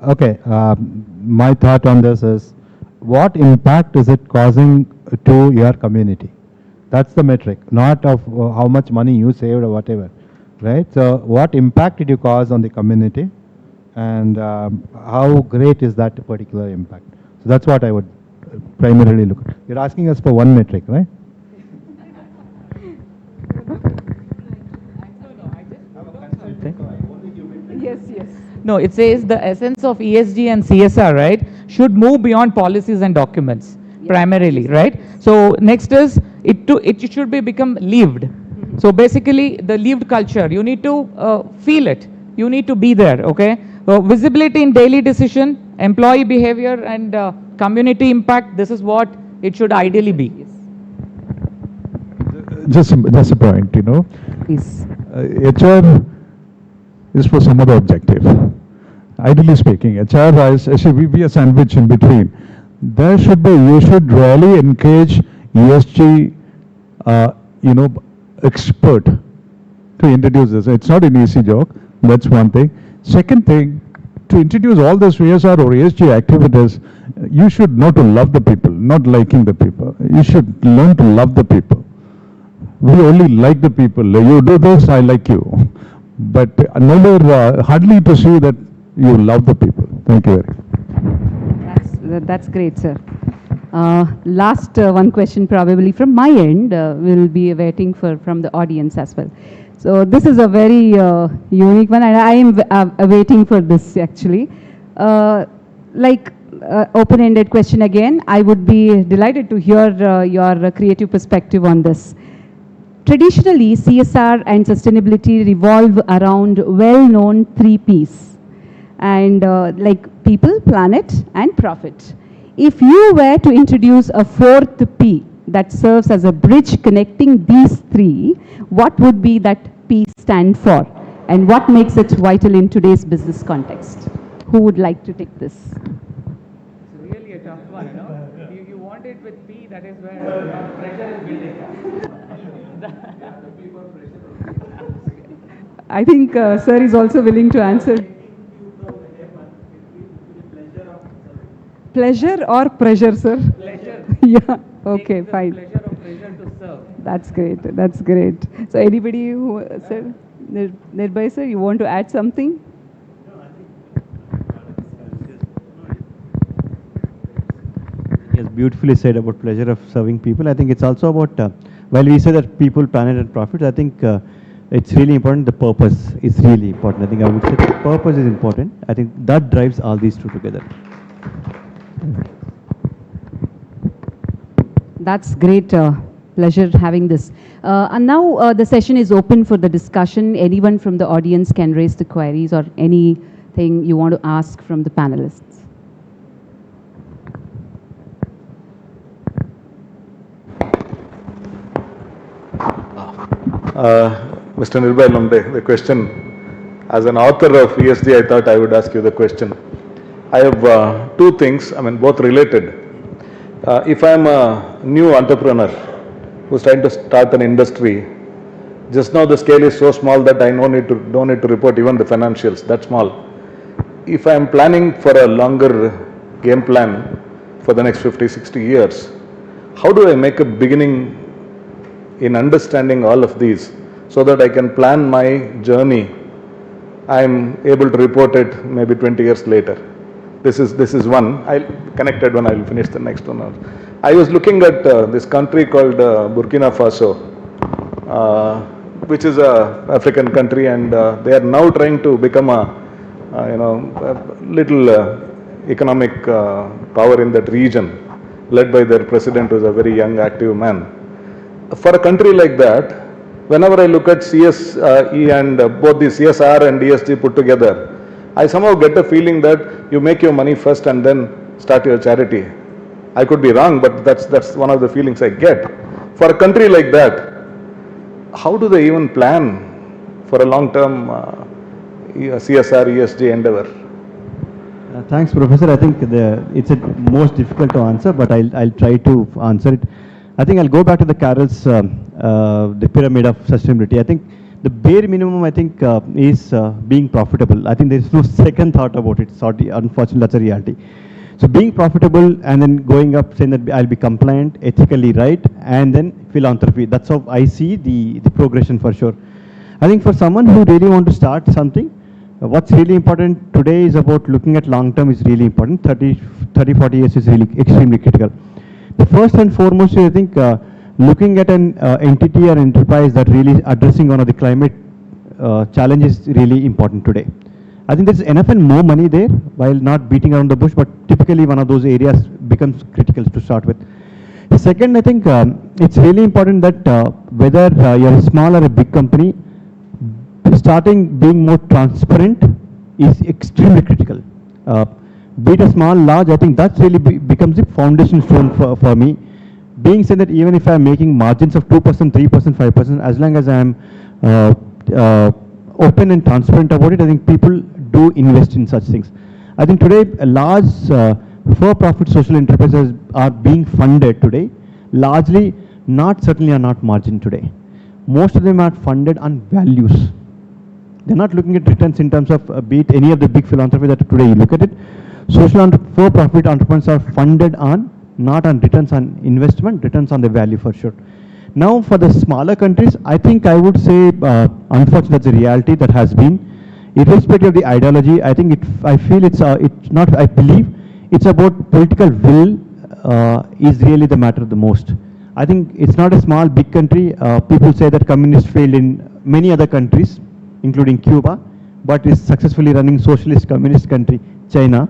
Okay, my thought on this is, what impact is it causing to your community? That's the metric, not of how much money you saved or whatever, right? So what impact did you cause on the community, and how great is that particular impact? So that's what I would primarily look at. You're asking us for one metric, right? Yes. No, it says the essence of ESG and CSR, right, should move beyond policies and documents, primarily, right? So next is, it should be become lived. So basically, the lived culture, you need to feel it. You need to be there, okay? Visibility in daily decision, employee behavior, and community impact, this is what it should ideally be. Just a point, Please. HR is for some other objective. Ideally speaking, HR should be a sandwich in between. You should really encourage ESG, expert to introduce this. It's not an easy joke. That's one thing. Second thing, to introduce all the CSR or ESG activities, you should know to love the people, not liking the people. You should learn to love the people. We only like the people. You do this, I like you. But never, hardly to see that you love the people. Thank you very much. That's great, sir. Last one question probably from my end. We'll be waiting from the audience as well. So this is a very unique one, and I am waiting for this actually. Open-ended question again. I would be delighted to hear your creative perspective on this. Traditionally, CSR and sustainability revolve around well-known 3 Ps, and like people, planet, and profit. if you were to introduce a fourth P that serves as a bridge connecting these three, what would be that P stand for? And what makes it vital in today's business context? Who would like to take this? It's really a tough one, you know. You want it with P, that is where pressure is building. I think sir is also willing to answer. Pleasure or pressure, sir? Pleasure. Yeah, okay, fine. Pleasure or pressure to serve. That's great, that's great. So anybody who, sir, Nirbhay sir, you want to add something? He has beautifully said about pleasure of serving people. I think it's also about, while we say that people, planet and profits, I think it's really important, the purpose is really important. I think I would say the purpose is important. I think that drives all these two together. That's great. Pleasure having this. And now the session is open for the discussion. Anyone from the audience can raise the queries or anything you want to ask from the panelists. Mr. Nirbhay Lumde, the question, as an author of ESG, I thought I would ask you the question. I have two things, I mean, both related. If I am a new entrepreneur who's trying to start an industry, just now the scale is so small that I don't need to report even the financials, that small. If I am planning for a longer game plan for the next 50, 60 years, how do I make a beginning in understanding all of these so that I can plan my journey? I am able to report it maybe 20 years later. This is one. I'll connected one. I'll finish the next one. I was looking at this country called Burkina Faso, which is a African country, and they are now trying to become a little economic power in that region, led by their president, who is a very young, active man. For a country like that, whenever I look at CSE and both the CSR and ESG put together, I somehow get a feeling that you make your money first and then start your charity. I could be wrong, but that's one of the feelings I get. For a country like that, how do they even plan for a long-term CSR, ESG endeavor? Thanks, Professor. I think it's most difficult to answer, but I'll try to answer it. I think I'll go back to the Carroll's the pyramid of sustainability. I think the bare minimum, I think, is being profitable. I think there's no second thought about it. Sorry, unfortunately, that's a reality. So being profitable and then going up, saying that I'll be compliant, ethically right, and then philanthropy. That's how I see the progression for sure. I think for someone who really want to start something, what's really important today is about looking at long term is really important. 30, 40 years is really extremely critical. The first and foremost is, I think, looking at an entity or enterprise that really addressing one of the climate challenges is really important today. I think there's enough and more money there, while not beating around the bush, but typically one of those areas becomes critical to start with. Second, I think it's really important that whether you're a small or a big company, starting being more transparent is extremely critical. Be it a small, large, I think that really becomes the foundation stone for me. Being said that even if I'm making margins of 2%, 3%, 5%, as long as I'm open and transparent about it, I think people do invest in such things. I think today a large for-profit social enterprises are being funded today, largely certainly are not margin today. Most of them are funded on values. They're not looking at returns in terms of be it any of the big philanthropy that today you look at it. Social for-profit entrepreneurs are funded on not on returns on investment, returns on the value for sure. Now for the smaller countries, I think I would say, unfortunately that's a reality that has been, irrespective of the ideology, I think I feel it's not, I believe, it's about political will is really the matter the most. I think it's not a small, big country. People say that communists failed in many other countries, including Cuba, but is successfully running socialist communist country, China.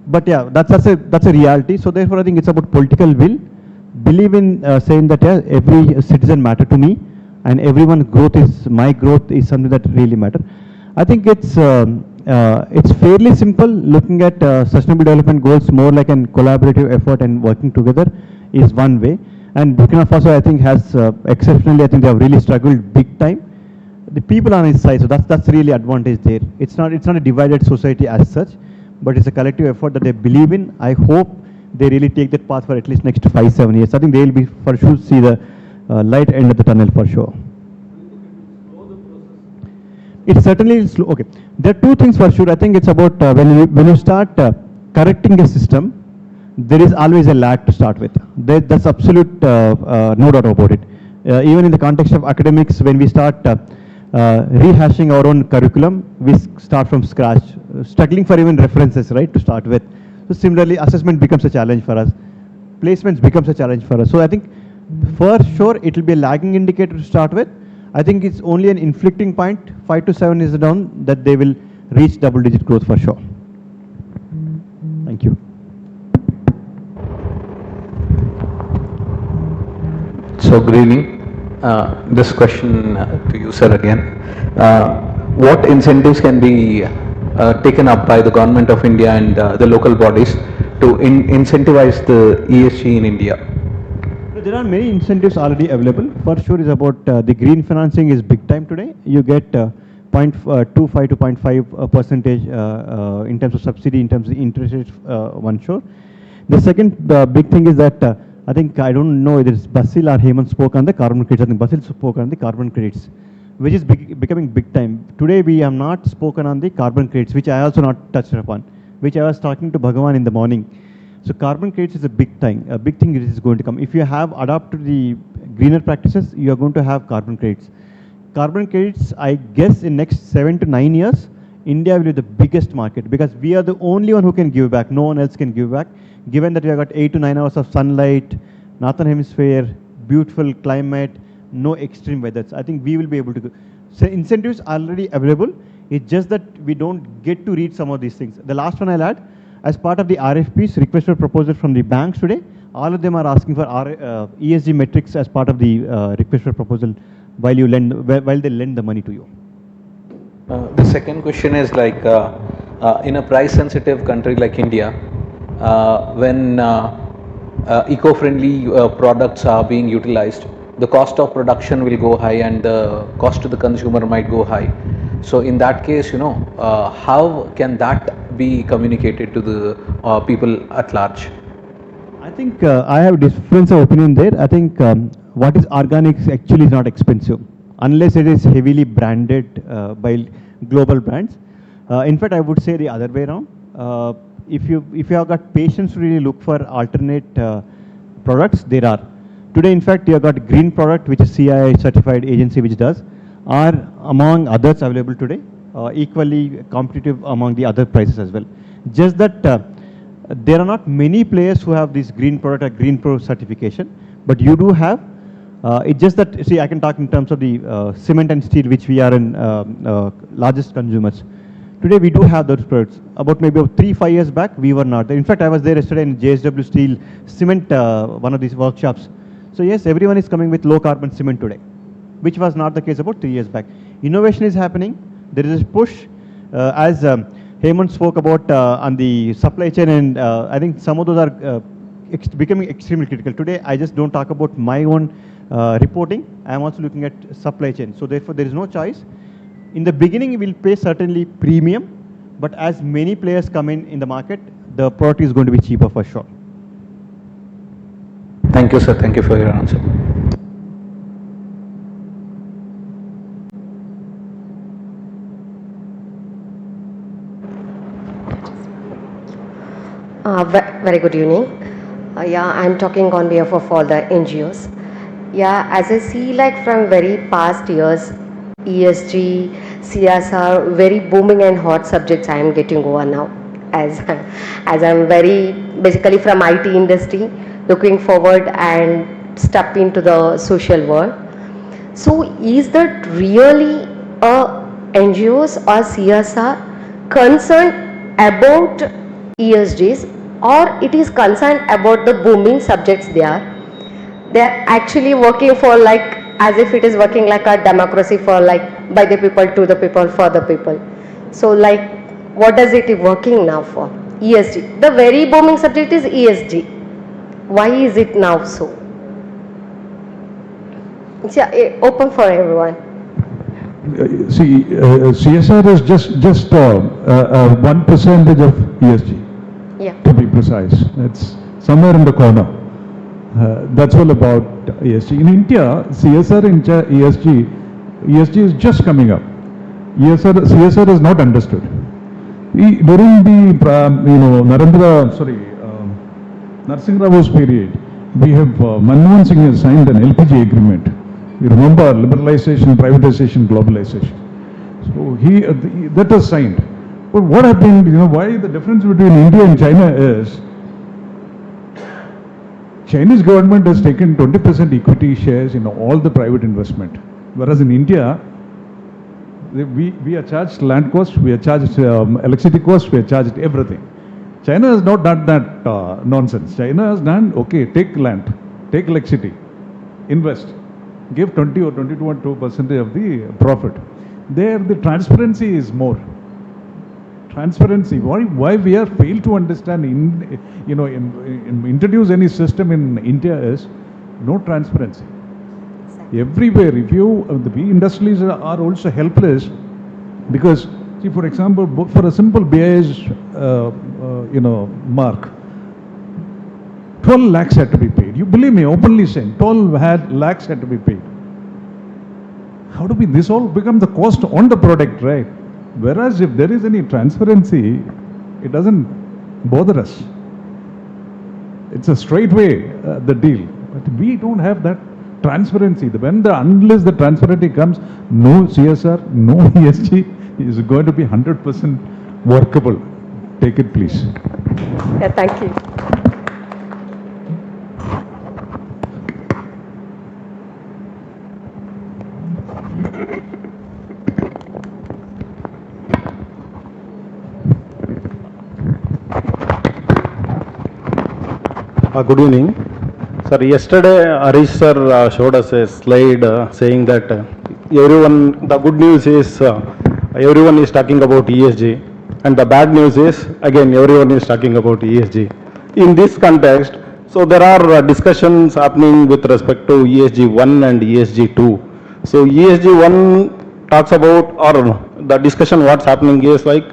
But yeah, that's a reality. So therefore, I think it's about political will. Believe in saying that every citizen matter to me, and everyone's growth is my growth is something that really matter. I think it's it's fairly simple. Looking at sustainable development goals more like a collaborative effort and working together is one way. And Burkina Faso, I think, has exceptionally, I think they have really struggled big time. The people are on his side, so that's really advantage there. It's not a divided society as such, but it's a collective effort that they believe in. I hope they really take that path for at least next 5-7 years. I think they will be for sure see the light end of the tunnel for sure. It certainly is slow. Okay, there are two things for sure. I think it's about when you start correcting a system, there is always a lag to start with. That's absolute no doubt about it. Even in the context of academics, when we start rehashing our own curriculum, we start from scratch, struggling for even references, right, to start with. So similarly, assessment becomes a challenge for us. Placements becomes a challenge for us. So I think for sure it will be a lagging indicator to start with. I think it's only an inflecting point. 5 to 7 is down that they will reach double-digit growth for sure. Thank you. So good evening. This question to you, sir, again. What incentives can be taken up by the government of India and the local bodies to incentivize the ESG in India? There are many incentives already available. For sure is about the green financing is big time today. You get 0.25 to 0.5 percentage in terms of subsidy, in terms of interest rates, one sure. The second big thing is that I think, I don't know whether it's Basil or Hemanth spoke on the carbon credits. I think Basil spoke on the carbon credits, which is becoming big time. Today we have not spoken on the carbon credits, which I also not touched upon, which I was talking to Bhagavat in the morning. So carbon credits is a big thing is going to come. If you have adopted the greener practices, you are going to have carbon credits. Carbon credits, I guess in next 7 to 9 years, India will be the biggest market because we are the only one who can give back. No one else can give back. Given that we have got 8 to 9 hours of sunlight, northern hemisphere, beautiful climate, no extreme weathers, I think we will be able to go. So incentives are already available. It's just that we don't get to read some of these things. The last one I'll add, as part of the RFPs, request for proposal from the banks today, all of them are asking for ESG metrics as part of the request for proposal while they lend the money to you. The second question is like, in a price-sensitive country like India, when eco-friendly products are being utilized, the cost of production will go high and the cost to the consumer might go high. So in that case, how can that be communicated to the people at large? I think I have difference of opinion there. I think what is organic actually is not expensive unless it is heavily branded by global brands. In fact, I would say the other way around. If you have got patience to really look for alternate products, there are. Today, in fact, you have got green product, which is CII certified agency, which does, are among others available today, equally competitive among the other prices as well. Just that there are not many players who have this green product or green pro certification, but you do have. It's just that, see, I can talk in terms of the cement and steel, which we are in largest consumers. Today we do have those products. About maybe 3-5 years back, we were not there. In fact, I was there yesterday in JSW Steel Cement, one of these workshops. So yes, everyone is coming with low carbon cement today, which was not the case about 3 years back. Innovation is happening. There is a push, as Hemanth spoke about on the supply chain, and I think some of those are becoming extremely critical. Today, I just don't talk about my own reporting. I am also looking at supply chain. So therefore, there is no choice. In the beginning, we will pay certainly premium, but as many players come in the market, the product is going to be cheaper for sure. Thank you, sir. Thank you for your answer. Very good evening. Yeah, I'm talking on behalf of all the NGOs. Yeah, as I see, like from very past years, ESG, CSR, very booming and hot subjects I am getting over now. As I'm very basically from IT industry, looking forward and step into the social world. So is that really NGOs or CSR concerned about ESGs, or it is concerned about the booming subjects they are actually working for, like as if it is working like a democracy for like by the people, to the people, for the people. So like What does it working now for? ESG. The very booming subject is ESG. Why is it now so? It's open for everyone. See, CSR is just 1% of ESG. Yeah. To be precise, it's somewhere in the corner. That's all about ESG. In India, CSR in ESG is just coming up. CSR is not understood. During the Narasingha Rao's period, we have Manmohan Singh has signed an LPG agreement. You remember liberalization, privatization, globalization. So that was signed. But what happened? Why the difference between India and China is Chinese government has taken 20% equity shares in all the private investment, whereas in India, we are charged land cost, we are charged electricity cost, we are charged everything. China has not done that nonsense. China has done, okay, take land, take electricity, invest, give 20 or 22% of the profit. There, the transparency is more. Transparency. Why we are failed to understand introduce any system in India is no transparency. Everywhere, if we industries are also helpless because, see, for example, for a simple BIS, mark, 12 lakhs had to be paid. You believe me, openly saying, 12 lakhs had to be paid. How do this all become the cost on the product, right? Whereas if there is any transparency, it doesn't bother us. It's a straight way, the deal. But we don't have that transparency. Unless the transparency comes, no CSR, no ESG is going to be 100% workable. Take it, please. Yeah, thank you. Good evening. Sir, yesterday Rishi sir showed us a slide saying that the good news is everyone is talking about ESG, and the bad news is again everyone is talking about ESG. In this context, so there are discussions happening with respect to ESG 1 and ESG 2. So ESG 1 talks about, or the discussion what's happening is like,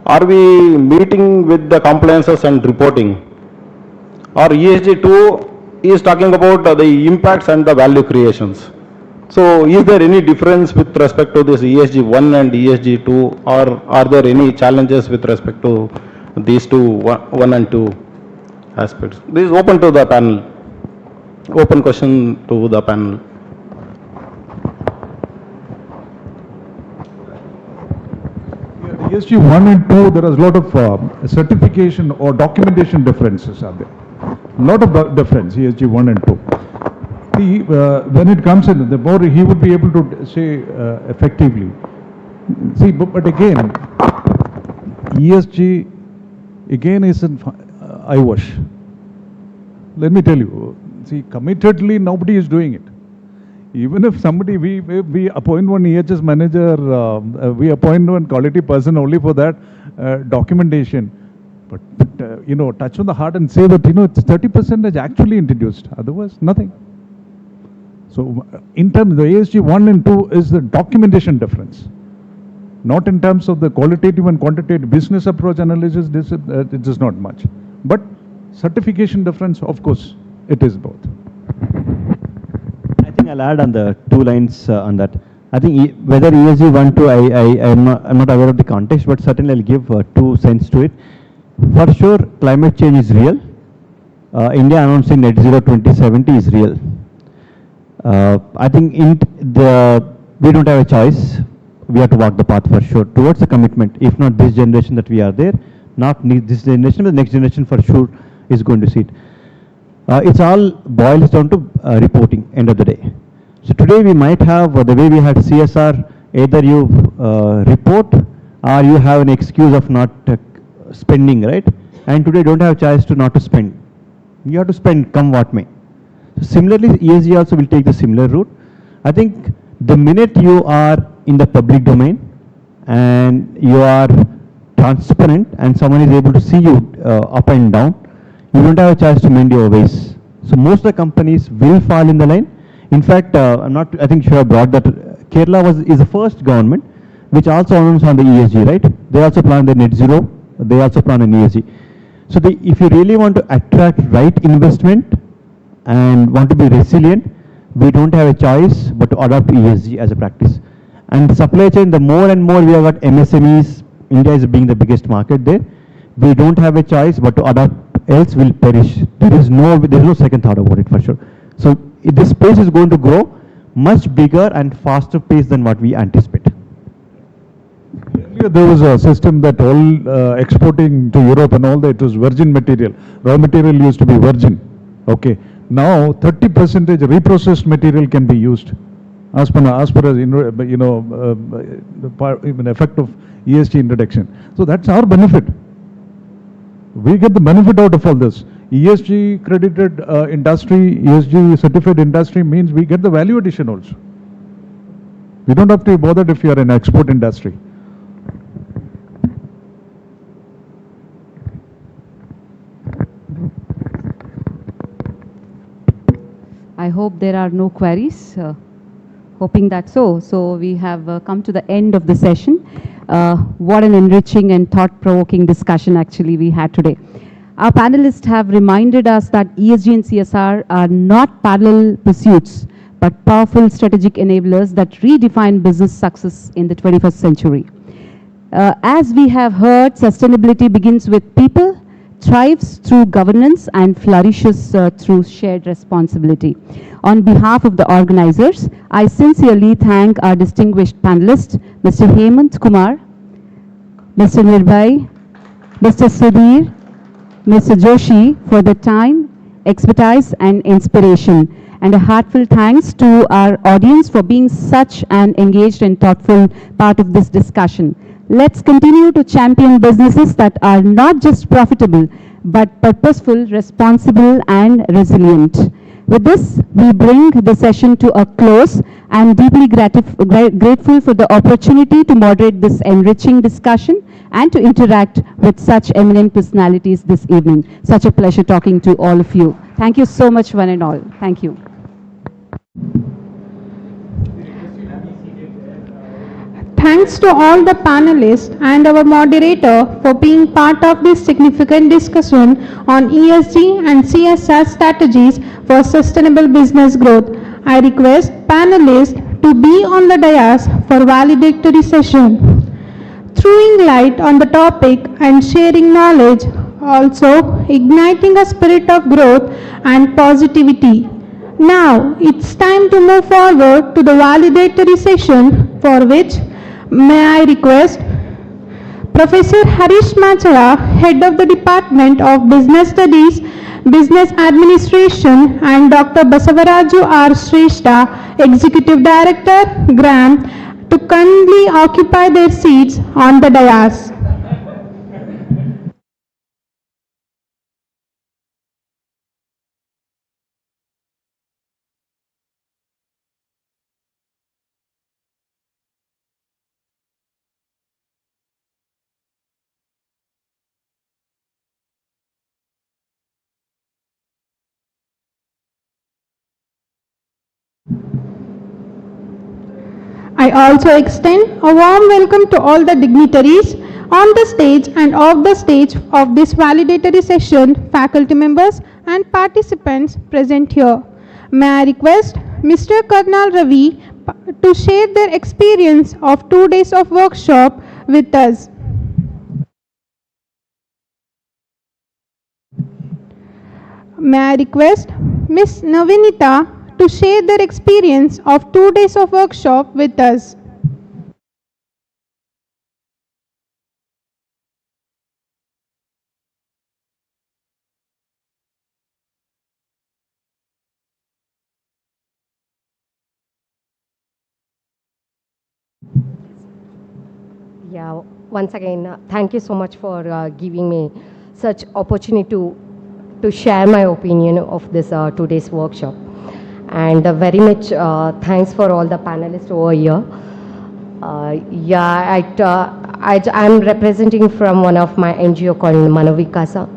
are we meeting with the compliances and reporting? Or ESG 2 is talking about the impacts and the value creations. So is there any difference with respect to this ESG 1 and ESG 2, or are there any challenges with respect to these two, 1 and 2 aspects? This is open to the panel. Open question to the panel. Yeah, the ESG 1 and 2, there is a lot of certification or documentation differences are there. Lot of difference, ESG 1 and 2. When it comes in, the more he would be able to say effectively. See, but again, ESG again is an eyewash. Let me tell you, see, committedly nobody is doing it. Even if somebody, we appoint one EHS manager, we appoint one quality person only for that documentation. But touch on the heart and say that, it's 30% is actually introduced. Otherwise, nothing. So, in terms of the ESG 1 and 2 is the documentation difference. Not in terms of the qualitative and quantitative business approach analysis, it is not much. But certification difference, of course, it is both. I think I'll add on the 2 lines on that. I think whether ESG 1, 2, I'm not aware of the context, but certainly I'll give 2 cents to it. For sure, climate change is real. India announcing net zero 2070 is real. I think we don't have a choice. We have to walk the path for sure towards a commitment. If not this generation that we are there, not this generation, but the next generation for sure is going to see it. It's all boils down to reporting, end of the day. So today we might have, the way we had CSR, either you report or you have an excuse of not spending, right? And today don't have a choice to not to spend. You have to spend come what may. So similarly, ESG also will take the similar route. I think the minute you are in the public domain and you are transparent and someone is able to see you up and down, you don't have a chance to mend your ways. So most of the companies will fall in the line. In fact, I think you have brought that. Kerala is the first government which also announced on the ESG, right? They also plan the net zero. They also plan an ESG. So if you really want to attract right investment and want to be resilient, we don't have a choice but to adopt ESG as a practice. And supply chain, the more and more we have got MSMEs, India is being the biggest market there. We don't have a choice but to adopt, else we'll perish. There is no second thought about it for sure. So this space is going to grow much bigger and faster pace than what we anticipate. Earlier there was a system that all exporting to Europe and all that, it was virgin material. Raw material used to be virgin. Okay. Now 30% reprocessed material can be used as per even effect of ESG introduction. So that's our benefit. We get the benefit out of all this. ESG credited industry, ESG certified industry means we get the value addition also. We don't have to be bothered if you are in export industry. I hope there are no queries. Hoping that so. So we have come to the end of the session. What an enriching and thought-provoking discussion actually we had today. Our panelists have reminded us that ESG and CSR are not parallel pursuits, but powerful strategic enablers that redefine business success in the 21st century. As we have heard, sustainability begins with people, thrives through governance, and flourishes through shared responsibility. On behalf of the organizers, I sincerely thank our distinguished panelists, Mr. Hemanth Kumar, Mr. Nirbhay, Mr. Sudhir, Mr. Joshi for the time, expertise and inspiration. And a heartfelt thanks to our audience for being such an engaged and thoughtful part of this discussion. Let's continue to champion businesses that are not just profitable, but purposeful, responsible, and resilient. With this, we bring the session to a close. I am deeply grateful for the opportunity to moderate this enriching discussion and to interact with such eminent personalities this evening. Such a pleasure talking to all of you. Thank you so much, one and all. Thank you. Thanks to all the panelists and our moderator for being part of this significant discussion on ESG and CSR strategies for sustainable business growth. I request panelists to be on the dais for valedictory session. Throwing light on the topic and sharing knowledge, also igniting a spirit of growth and positivity. Now it's time to move forward to the valedictory session, for which may I request Professor Harish Machara, Head of the Department of Business Studies, Business Administration, and Dr. Basavaraju R. Shrestha, Executive Director, GRAM, to kindly occupy their seats on the dais. I also extend a warm welcome to all the dignitaries on the stage and off the stage of this validatory session, faculty members and participants present here. May I request Mr. Karnal Ravi to share their experience of 2 days of workshop with us. May I request Ms. Navinita to share their experience of 2 days of workshop with us. Yeah, once again, thank you so much for giving me such opportunity to share my opinion of this 2 days workshop. And very much thanks for all the panelists over here. I'm representing from one of my NGO called Manovikasa,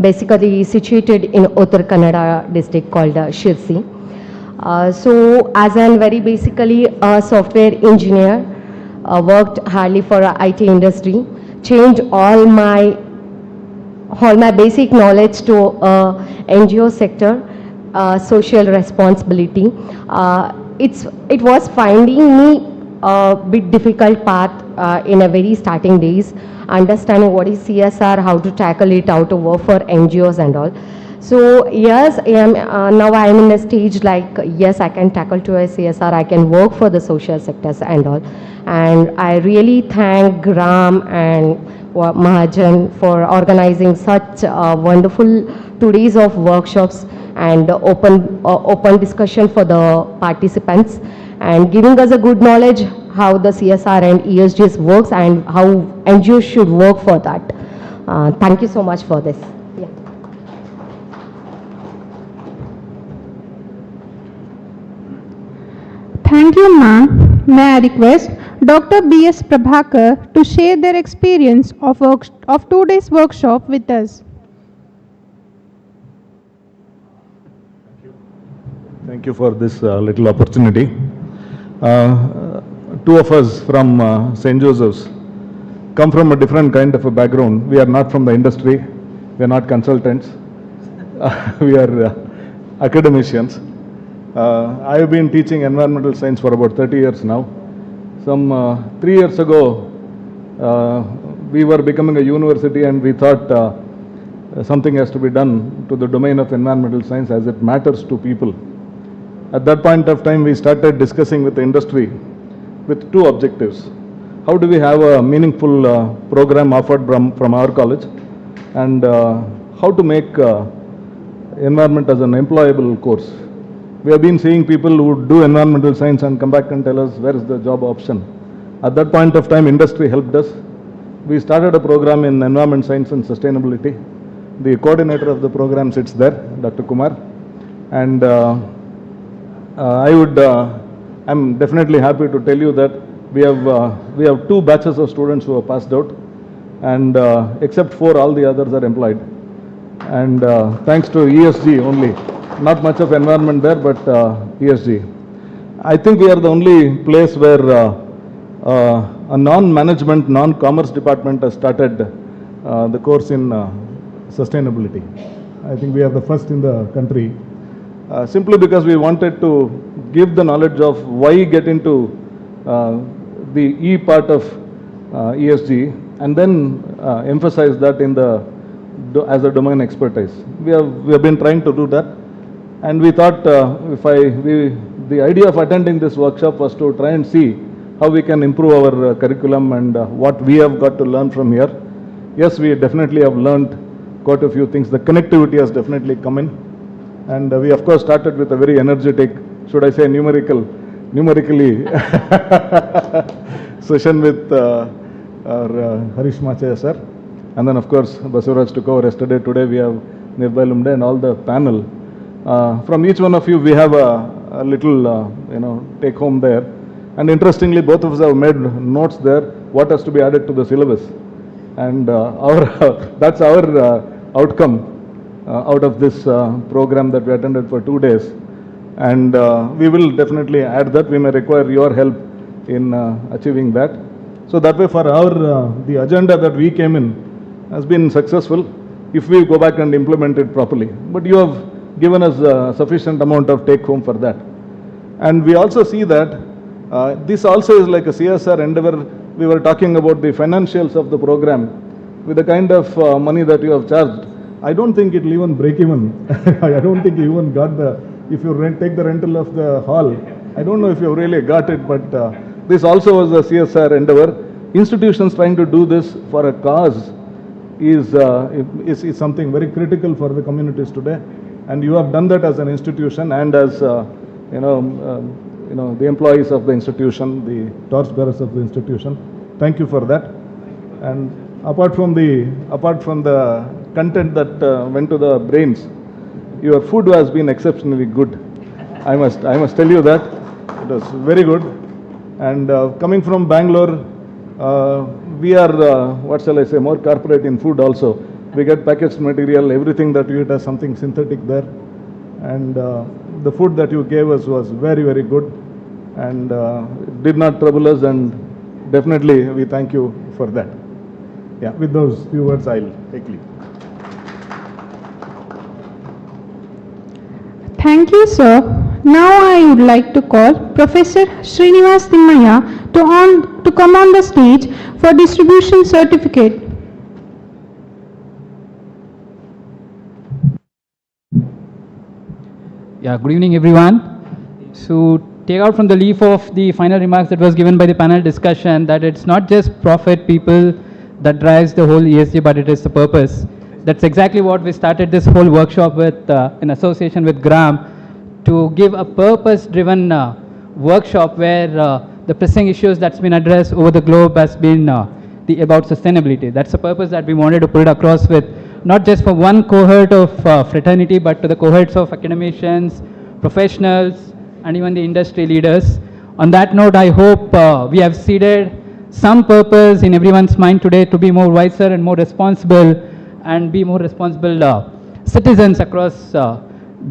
basically situated in Uttar Kannada district called Shirsi. So as I'm very basically a software engineer, worked hardly for IT industry, changed all my basic knowledge to NGO sector, social responsibility. It was finding me a bit difficult path in a very starting days, understanding what is CSR, how to tackle it, how to work for NGOs and all. So yes, I am, now I am in a stage like, yes, I can tackle to a CSR, I can work for the social sectors and all. And I really thank Gram and Mahajan for organizing such wonderful 2 days of workshops and open discussion for the participants and giving us a good knowledge how the CSR and ESGs works and how NGOs should work for that. Thank you so much for this. Yeah. Thank you, Ma. May I request Dr. B.S. Prabhakar to share their experience of 2 days workshop with us. Thank you for this little opportunity. Two of us from St. Joseph's come from a different kind of a background. We are not from the industry, we are not consultants, we are academicians. I have been teaching environmental science for about 30 years now. Some 3 years ago, we were becoming a university and we thought something has to be done to the domain of environmental science as it matters to people. At that point of time, we started discussing with the industry with two objectives. How do we have a meaningful program offered from our college, and how to make environment as an employable course. We have been seeing people who do environmental science and come back and tell us where is the job option. At that point of time, industry helped us. We started a program in environment science and sustainability. The coordinator of the program sits there, Dr. Kumar, and I'm definitely happy to tell you that we have 2 batches of students who have passed out, and except 4, all the others are employed. And thanks to ESG only, not much of environment there, but ESG. I think we are the only place where a non-management, non-commerce department has started the course in sustainability. I think we are the first in the country. Simply because we wanted to give the knowledge of why get into the E part of ESG and then emphasize that in as a domain expertise. We have been trying to do that, and we thought the idea of attending this workshop was to try and see how we can improve our curriculum and what we have got to learn from here. Yes, we definitely have learned quite a few things. The connectivity has definitely come in. And we of course started with a very energetic, should I say numerically session with our Harish Machaya sir. And then of course Basuraj took over yesterday. Today we have Nirbhay Lumde and all the panel. From each one of you we have a little take home there. And interestingly, both of us have made notes there, what has to be added to the syllabus. And that's our outcome out of this program that we attended for 2 days, and we will definitely add that. We may require your help in achieving that. So that way, for the agenda that we came in has been successful if we go back and implement it properly. But you have given us a sufficient amount of take home for that. And we also see that this also is like a CSR endeavor. We were talking about the financials of the program. With the kind of money that you have charged, I don't think it will even break even. I don't think you even got if you take the rental of the hall, I don't know if you really got it, but this also was a CSR endeavor. Institutions trying to do this for a cause is something very critical for the communities today. And you have done that as an institution and as, the employees of the institution, the torchbearers of the institution. Thank you for that. And apart from the content that went to the brains, your food has been exceptionally good. I must tell you that it was very good. And coming from Bangalore, we are, what shall I say, more corporate in food also. We get packaged material, everything that you eat has something synthetic there. And the food that you gave us was very, very good and did not trouble us, and definitely we thank you for that. Yeah, with those few words, I'll take leave. Thank you, sir. Now I would like to call Professor Srinivas Timmaya to come on the stage for distribution certificate. Yeah, good evening everyone. So take out from the leaf of the final remarks that was given by the panel discussion that it's not just profit people that drives the whole ESG, but it is the purpose. That's exactly what we started this whole workshop with in association with Gram, to give a purpose-driven workshop where the pressing issues that's been addressed over the globe has been about sustainability. That's the purpose that we wanted to put it across with, not just for one cohort of fraternity, but to the cohorts of academicians, professionals, and even the industry leaders. On that note, I hope we have seeded some purpose in everyone's mind today to be more wiser and more responsible, and be more responsible citizens across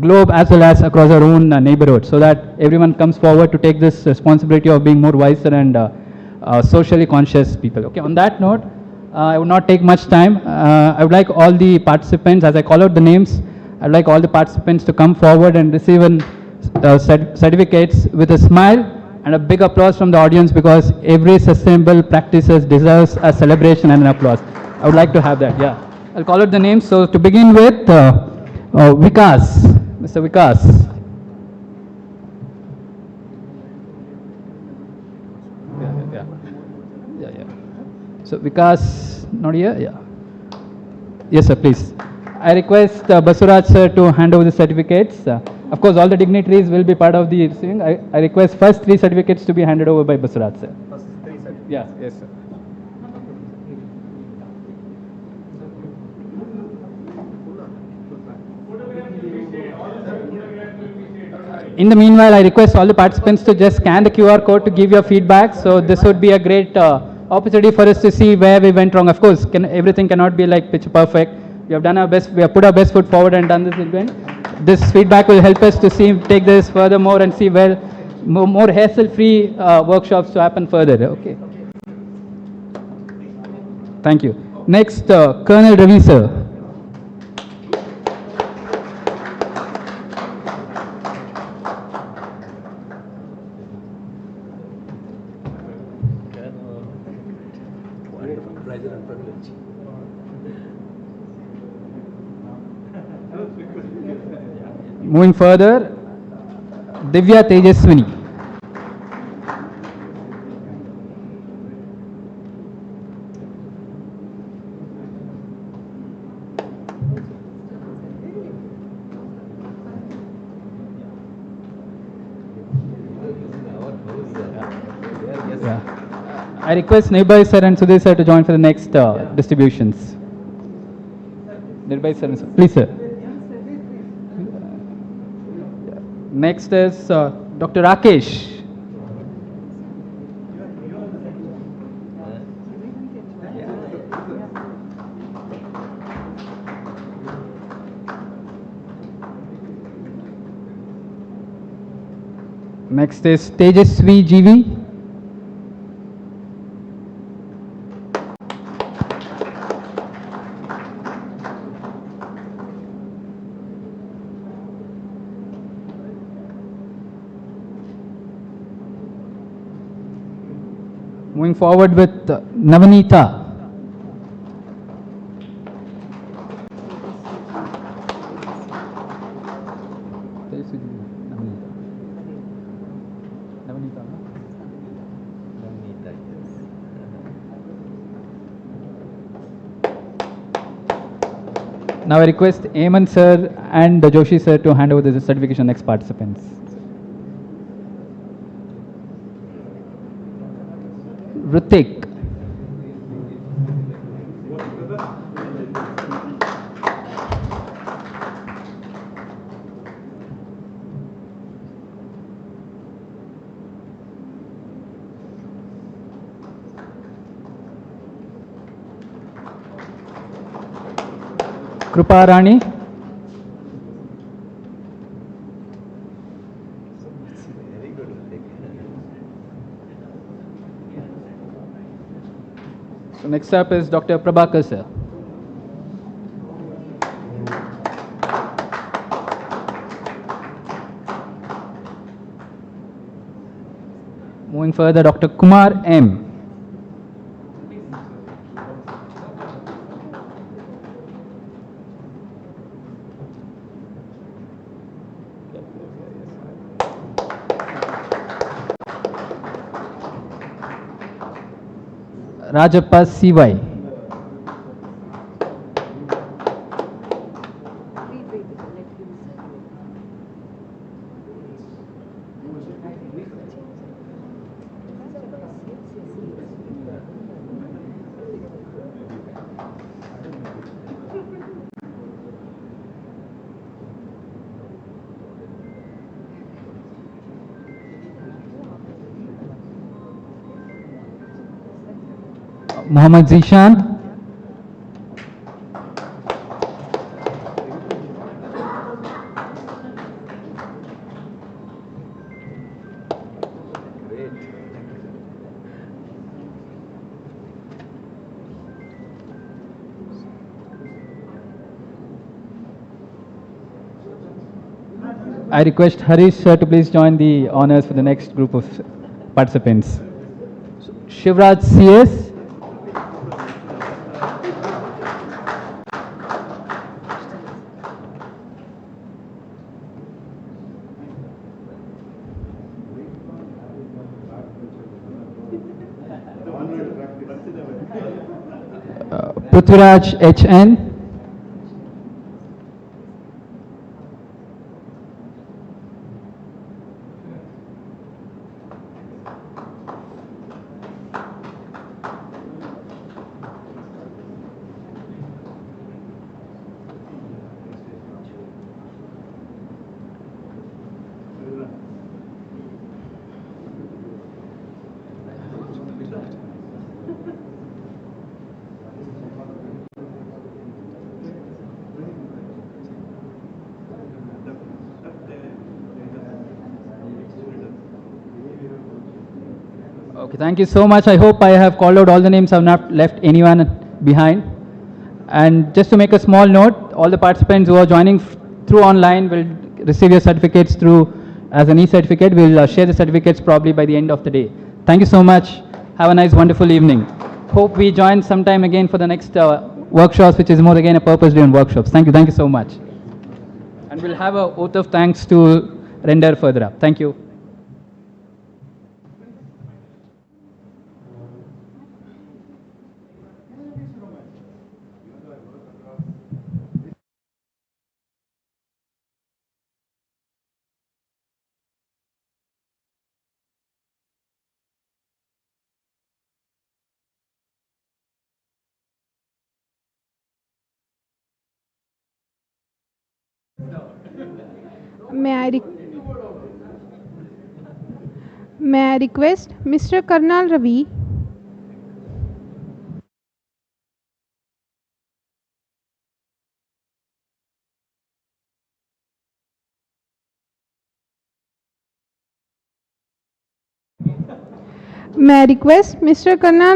globe as well as across our own neighborhood, so that everyone comes forward to take this responsibility of being more wiser and socially conscious people. Okay, on that note, I would not take much time. I would like all the participants, as I call out the names, I would like all the participants to come forward and receive certificates with a smile and a big applause from the audience, because every sustainable practices deserves a celebration and an applause. I would like to have that, yeah. I'll call out the names. So to begin with, Vikas, Mr. Vikas. Yeah. So Vikas, not here? Yeah. Yes, sir, please. I request Basuraj sir to hand over the certificates. Of course, all the dignitaries will be part of the receiving. I request first 3 certificates to be handed over by Basuraj sir. First 3 certificates? Yes, sir. In the meanwhile, I request all the participants to just scan the QR code to give your feedback. So this would be a great opportunity for us to see where we went wrong. Of course, everything cannot be like picture perfect. We have done our best. We have put our best foot forward and done this event. This feedback will help us to take this furthermore and see where more hassle-free workshops to happen further. Okay. Thank you. Next, Colonel Ravi sir. Moving further, Divya Tejaswini. I request Nirbhay sir and Sudhir sir to join for the next distributions. Nirbhay sir, please sir. Next is Dr. Rakesh. Next is Tejasvi GV. Moving forward with Navanita. Now I request Hemanth sir and Joshi sir to hand over the certification next participants. Ritik. Krupa Rani. So next up is Dr. Prabhakar sir. Moving further, Dr. Kumar M. Rajappa CY. Mohammad Zishan. I request Harish sir to please join the honors for the next group of participants. Shivraj CS. Prithviraj HN. Okay, thank you so much. I hope I have called out all the names. I have not left anyone behind. And just to make a small note, all the participants who are joining through online will receive your certificates through as an e-certificate. We'll share the certificates probably by the end of the day. Thank you so much. Have a nice, wonderful evening. Hope we join sometime again for the next workshops, which is more again a purpose-driven workshops. Thank you so much. And we'll have a oath of thanks to render further up. Thank you. May I request Mr. Karnal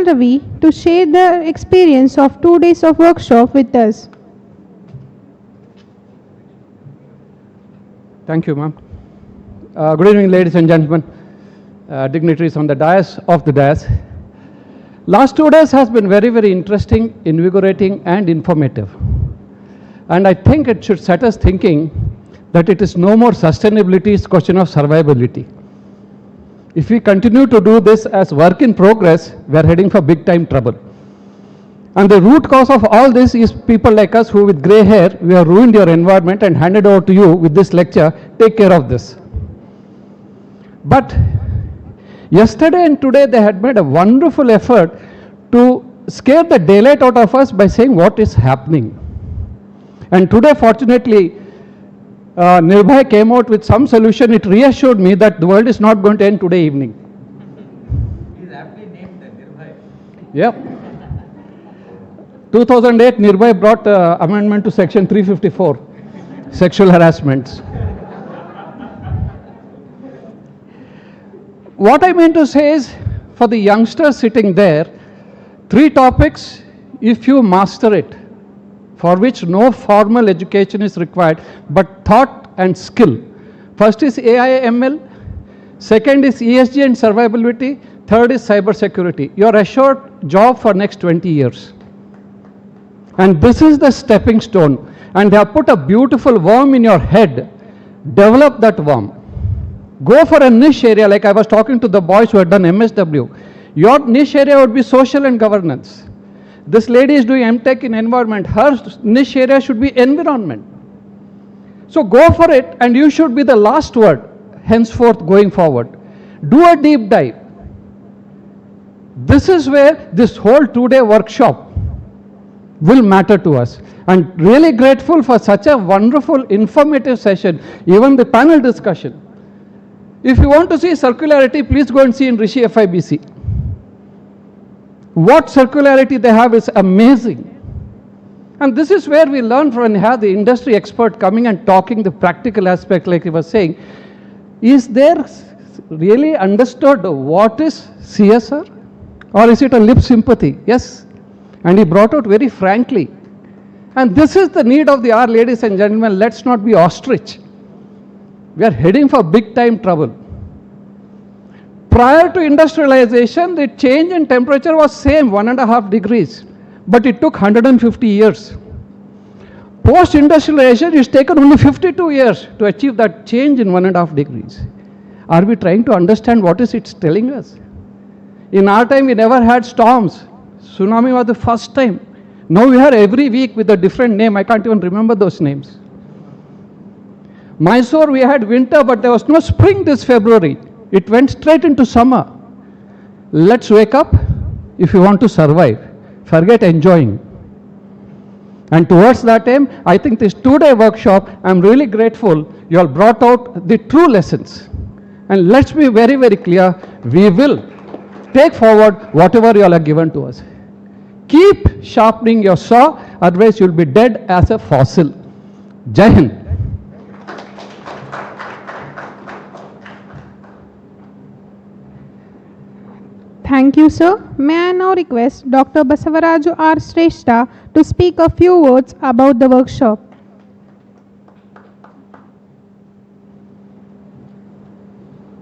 Ravi to share the experience of 2 days of workshop with us. Thank you, ma'am. Good evening, ladies and gentlemen, dignitaries on the dais, of the dais. Last 2 days has been very, very interesting, invigorating, and informative. And I think it should set us thinking that it is no more sustainability, it's a question of survivability. If we continue to do this as work in progress, we are heading for big time trouble. And the root cause of all this is people like us who with grey hair, we have ruined your environment and handed over to you with this lecture, take care of this. But yesterday and today they had made a wonderful effort to scare the daylight out of us by saying what is happening. And today fortunately, Nirbhay came out with some solution. It reassured me that the world is not going to end today evening. He is aptly named Nirbhay. Yep. 2008, Nirbhay brought amendment to section 354, sexual harassments. What I mean to say is, for the youngsters sitting there, 3 topics, if you master it, for which no formal education is required, but thought and skill. First is AI ML, second is ESG and survivability, third is cyber security. Your assured job for next 20 years. And this is the stepping stone. And they have put a beautiful worm in your head. Develop that worm. Go for a niche area, like I was talking to the boys who had done MSW. Your niche area would be social and governance. This lady is doing MTech in environment. Her niche area should be environment. So go for it, and you should be the last word henceforth going forward. Do a deep dive. This is where this whole 2-day workshop will matter to us. And really grateful for such a wonderful, informative session, even the panel discussion. If you want to see circularity, please go and see in Rishi FIBC. What circularity they have is amazing. And this is where we learn from and have the industry expert coming and talking the practical aspect, like he was saying. Is there really understood what is CSR? Or is it a lip sympathy? Yes. And he brought out very frankly. And this is the need of the hour, ladies and gentlemen. Let's not be ostrich. We are heading for big time trouble. Prior to industrialization, the change in temperature was same, 1.5 degrees. But it took 150 years. Post-industrialization, it's taken only 52 years to achieve that change in 1.5 degrees. Are we trying to understand what is it telling us? In our time, we never had storms. Tsunami was the first time. Now we have every week with a different name. I can't even remember those names. Mysuru, we had winter, but there was no spring this February. It went straight into summer. Let's wake up if you want to survive. Forget enjoying. And towards that aim, I think this 2-day workshop, I'm really grateful you all brought out the true lessons. And let's be very, very clear, we will take forward whatever you all are given to us. Keep sharpening your saw, otherwise you'll be dead as a fossil. Jai Hind. Thank you, sir. May I now request Dr. Basavaraju R. Shrestha to speak a few words about the workshop.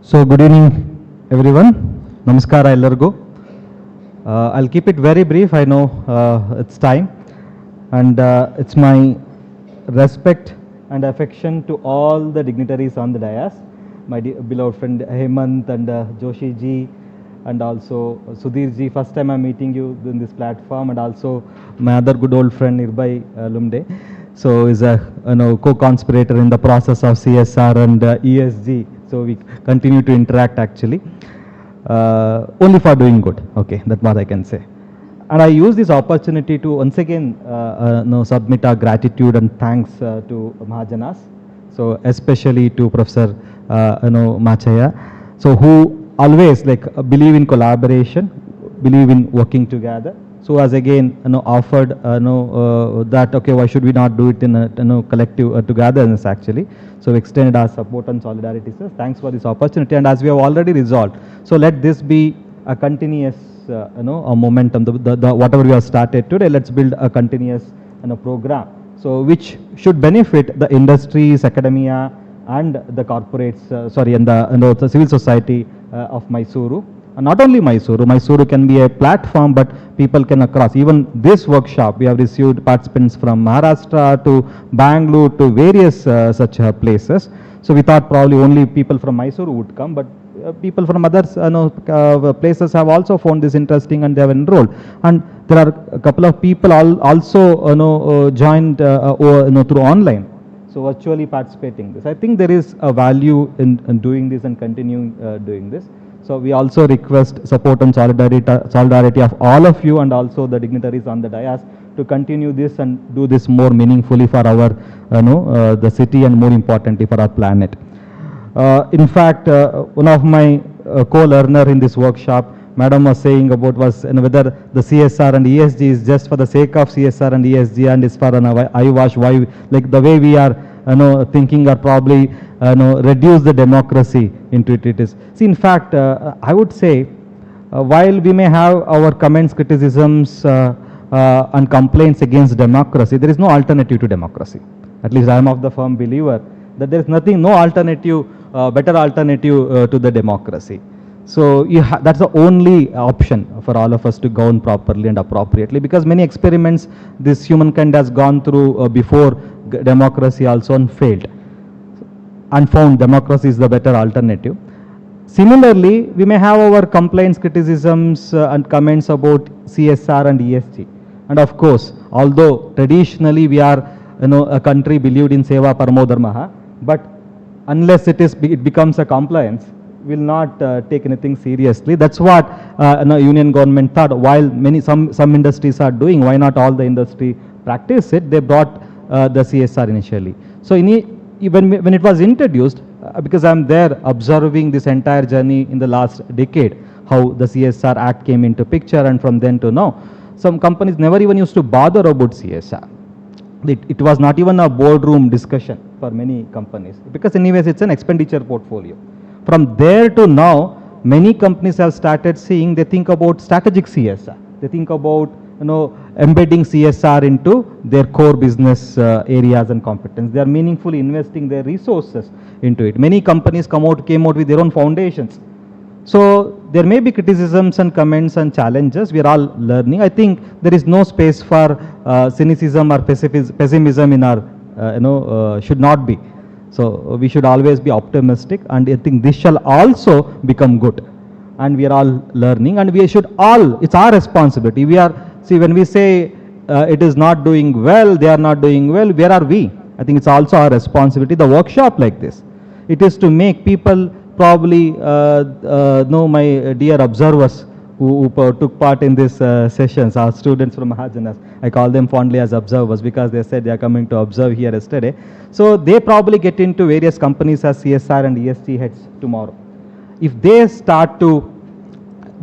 So, good evening, everyone. Namaskara ellargu. I'll keep it very brief. I know it's time. And it's my respect and affection to all the dignitaries on the dais. My beloved friend Hemanth and Joshi ji, and also Sudhir ji. First time I'm meeting you in this platform, and also my other good old friend Nirbhay Lumde. So is a co-conspirator in the process of CSR and ESG. So we continue to interact actually, only for doing good. Okay, that's what I can say. And I use this opportunity to once again submit our gratitude and thanks to Mahajanas. So especially to Professor Machaya. So who always believe in collaboration, believe in working together. So as again offered that okay, why should we not do it in a collective togetherness actually. So we extended our support and solidarity, sir. Thanks for this opportunity. And as we have already resolved, so let this be a continuous a momentum. The whatever we have started today, let's build a continuous program. So which should benefit the industries, academia, and the corporates. And the civil society of Mysuru. Not only Mysuru can be a platform, but people can across. Even this workshop, we have received participants from Maharashtra to Bangalore to various such places. So we thought probably only people from Mysuru would come, but people from other places have also found this interesting and they have enrolled. And there are a couple of people also joined through online. So virtually participating this. I think there is a value in doing this and continuing doing this. So we also request support and solidarity of all of you and also the dignitaries on the dais to continue this and do this more meaningfully for our the city and more importantly for our planet. In fact, one of my co-learner in this workshop Madam was saying about was whether the CSR and ESG is just for the sake of CSR and ESG and is for an eyewash. Why, like the way we are thinking are probably reduce the democracy into it. It is. See, in fact, I would say while we may have our comments, criticisms and complaints against democracy, there is no alternative to democracy. At least I am of the firm believer that there is nothing, no alternative, better alternative to the democracy. So that's the only option for all of us to govern properly and appropriately, because many experiments this humankind has gone through before democracy also and failed and found democracy is the better alternative. Similarly, we may have our complaints, criticisms and comments about CSR and ESG. And of course, although traditionally we are a country believed in Seva Paramo Dharmaha, but unless it becomes a compliance, will not take anything seriously. That's what union government thought. While some industries are doing, why not all the industry practice it? They brought the CSR initially. So when it was introduced, because I'm there observing this entire journey in the last decade, how the CSR Act came into picture, and from then to now, some companies never even used to bother about CSR. It was not even a boardroom discussion for many companies, because anyways it's an expenditure portfolio. From there to now, many companies have started seeing, they think about strategic CSR. They think about embedding CSR into their core business areas and competence. They are meaningfully investing their resources into it. Many companies came out with their own foundations. So there may be criticisms and comments and challenges. We are all learning. I think there is no space for cynicism or pessimism in our, should not be. So we should always be optimistic, and I think this shall also become good. And we are all learning, and we should all, it's our responsibility. When we say it is not doing well, they are not doing well, where are we? I think it's also our responsibility. The workshop like this, it is to make people probably know, my dear observers who took part in these sessions, our students from Mahajana. I call them fondly as observers because they said they are coming to observe here yesterday. So they probably get into various companies as CSR and ESG heads tomorrow. If they start to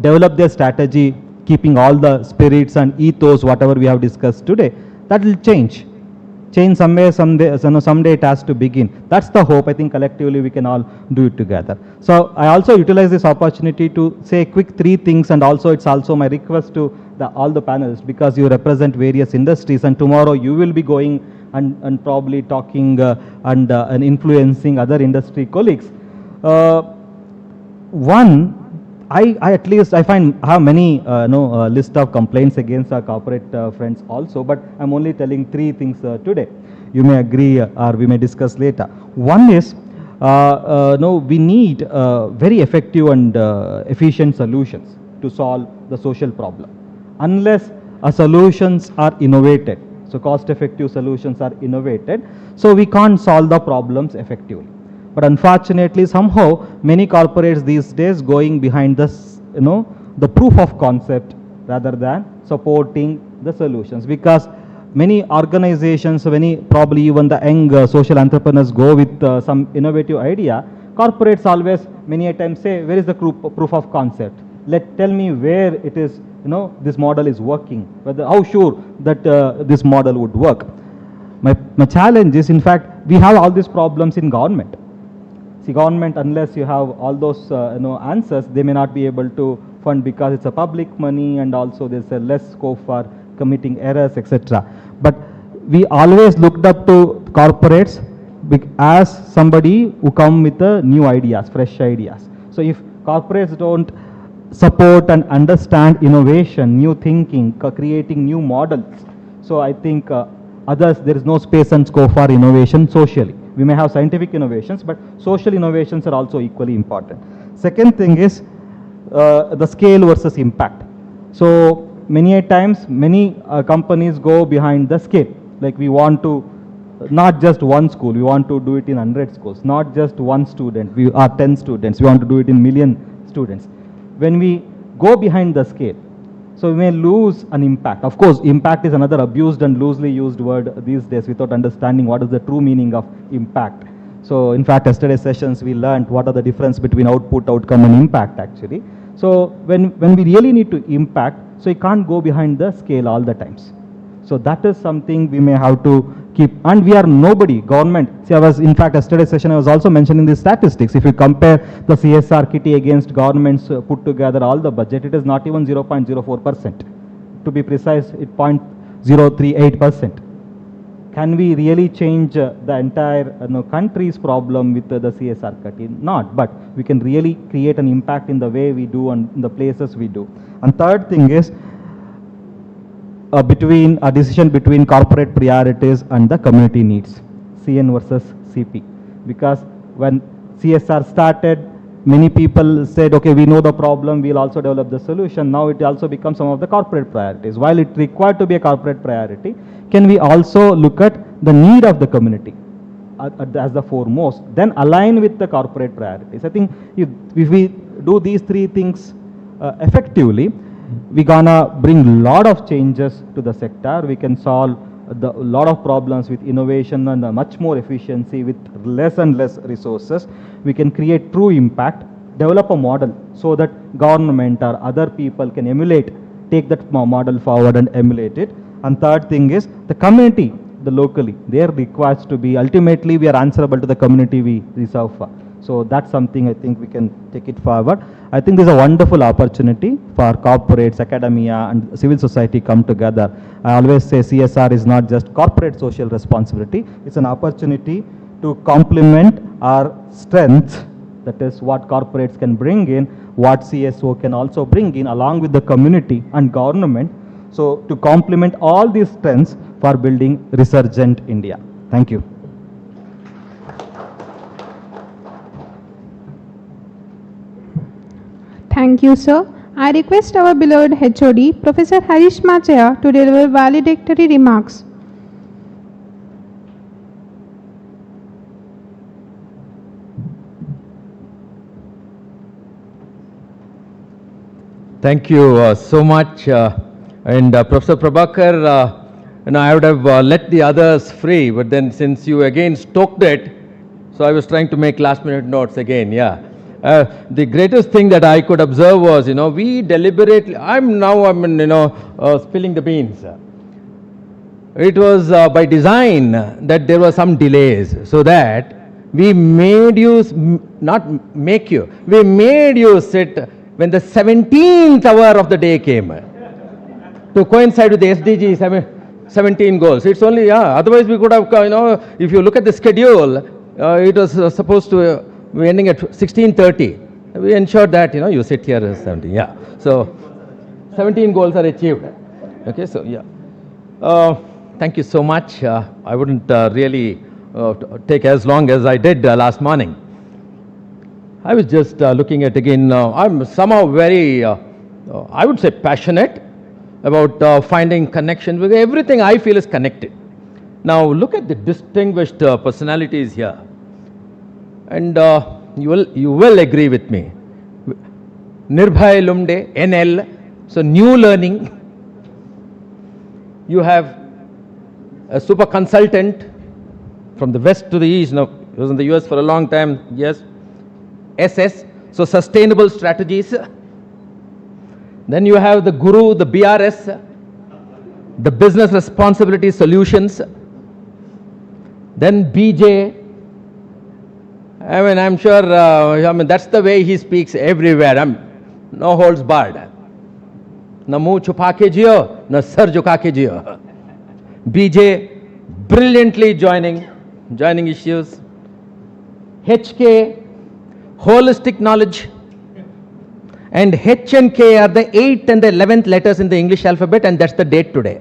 develop their strategy, keeping all the spirits and ethos, whatever we have discussed today, that will change. Change somewhere, someday it has to begin. That's the hope. I think collectively we can all do it together. So I also utilize this opportunity to say quick 3 things, and also it's also my request to all the panelists, because you represent various industries, and tomorrow you will be going and probably talking and influencing other industry colleagues. One, I have many list of complaints against our corporate friends also, but I'm only telling 3 things today. You may agree or we may discuss later. One is, we need very effective and efficient solutions to solve the social problem. Unless solutions are innovated, so cost-effective solutions are innovated, so we can't solve the problems effectively. But unfortunately, somehow many corporates these days going behind this, the proof of concept rather than supporting the solutions. Because many organizations, probably even the young social entrepreneurs go with some innovative idea, corporates always many a time say, where is the proof of concept? Tell me where it is, this model is working, how sure that this model would work. My challenge is, in fact, we have all these problems in government. See, government, unless you have all those answers, they may not be able to fund, because it's a public money, and also there's a less scope for committing errors, etc. But we always looked up to corporates as somebody who come with new ideas, fresh ideas. So if corporates don't support and understand innovation, new thinking, creating new models, so I think others, there is no space and scope for innovation socially. We may have scientific innovations, but social innovations are also equally important. Second thing is the scale versus impact. So many a times, many companies go behind the scale. Like we want to, not just one school, we want to do it in 100 schools, not just one student, we are 10 students, we want to do it in million students. When we go behind the scale, so we may lose an impact. Of course, impact is another abused and loosely used word these days without understanding what is the true meaning of impact. So in fact, yesterday's sessions we learned what are the difference between output, outcome and impact actually. So when we really need to impact, so you can't go behind the scale all the times. So that is something we may have to keep, and we are nobody, government. See, I was, in fact, yesterday's session, I was also mentioning the statistics. If you compare the CSR kitty against governments put together all the budget, it is not even 0.04%. To be precise, it 0.038%. Can we really change the entire country's problem with the CSR kitty? Not, but we can really create an impact in the way we do and in the places we do. And third thing is, between a decision between corporate priorities and the community needs, CN versus CP. Because when CSR started, many people said, okay, we know the problem, we'll also develop the solution. Now it also becomes some of the corporate priorities. While it required to be a corporate priority, can we also look at the need of the community as the foremost, then align with the corporate priorities? I think if we do these three things effectively, we're gonna bring lot of changes to the sector. We can solve a lot of problems with innovation and much more efficiency with less and less resources. We can create true impact, develop a model so that government or other people can emulate, take that model forward and emulate it. And third thing is the community, the locally, they are required to be, ultimately we are answerable to the community we serve for. So that's something I think we can take it forward. I think this is a wonderful opportunity for corporates, academia and civil society come together. I always say CSR is not just corporate social responsibility, it's an opportunity to complement our strengths, that is what corporates can bring in, what CSO can also bring in along with the community and government. So to complement all these strengths for building resurgent India. Thank you. Thank you, sir. I request our beloved HOD, Professor Harish Machaya, to deliver valedictory remarks. Thank you so much. Professor Prabhakar, I would have let the others free, but then since you again stoked it, so I was trying to make last minute notes again, yeah. The greatest thing that I could observe was, we deliberately, I'm spilling the beans. It was by design that there were some delays, so that we made you, not make you, we made you sit when the 17th hour of the day came to coincide with the SDG 17 goals. It's only, otherwise we could have, if you look at the schedule, it was supposed to be ending at 16:30. We ensured that, you sit here at 17, yeah. So 17 goals are achieved. Okay, so yeah. Thank you so much. I wouldn't really take as long as I did last morning. I was just looking at again, I'm somehow very, I would say passionate about finding connection with everything I feel is connected. Now look at the distinguished personalities here. And you will agree with me. Nirbhay Lumde, NL, so new learning. You have a super consultant from the west to the east. Now, he was in the US for a long time, yes. SS, so sustainable strategies. Then you have the guru, the BRS, the business responsibility solutions. Then BJ. I'm sure, that's the way he speaks everywhere. No holds barred. Na muh chupa ke jiyo, na sar jhuka ke jiyo. BJ, brilliantly joining issues. HK, holistic knowledge. And H and K are the 8th and the 11th letters in the English alphabet, and that's the date today.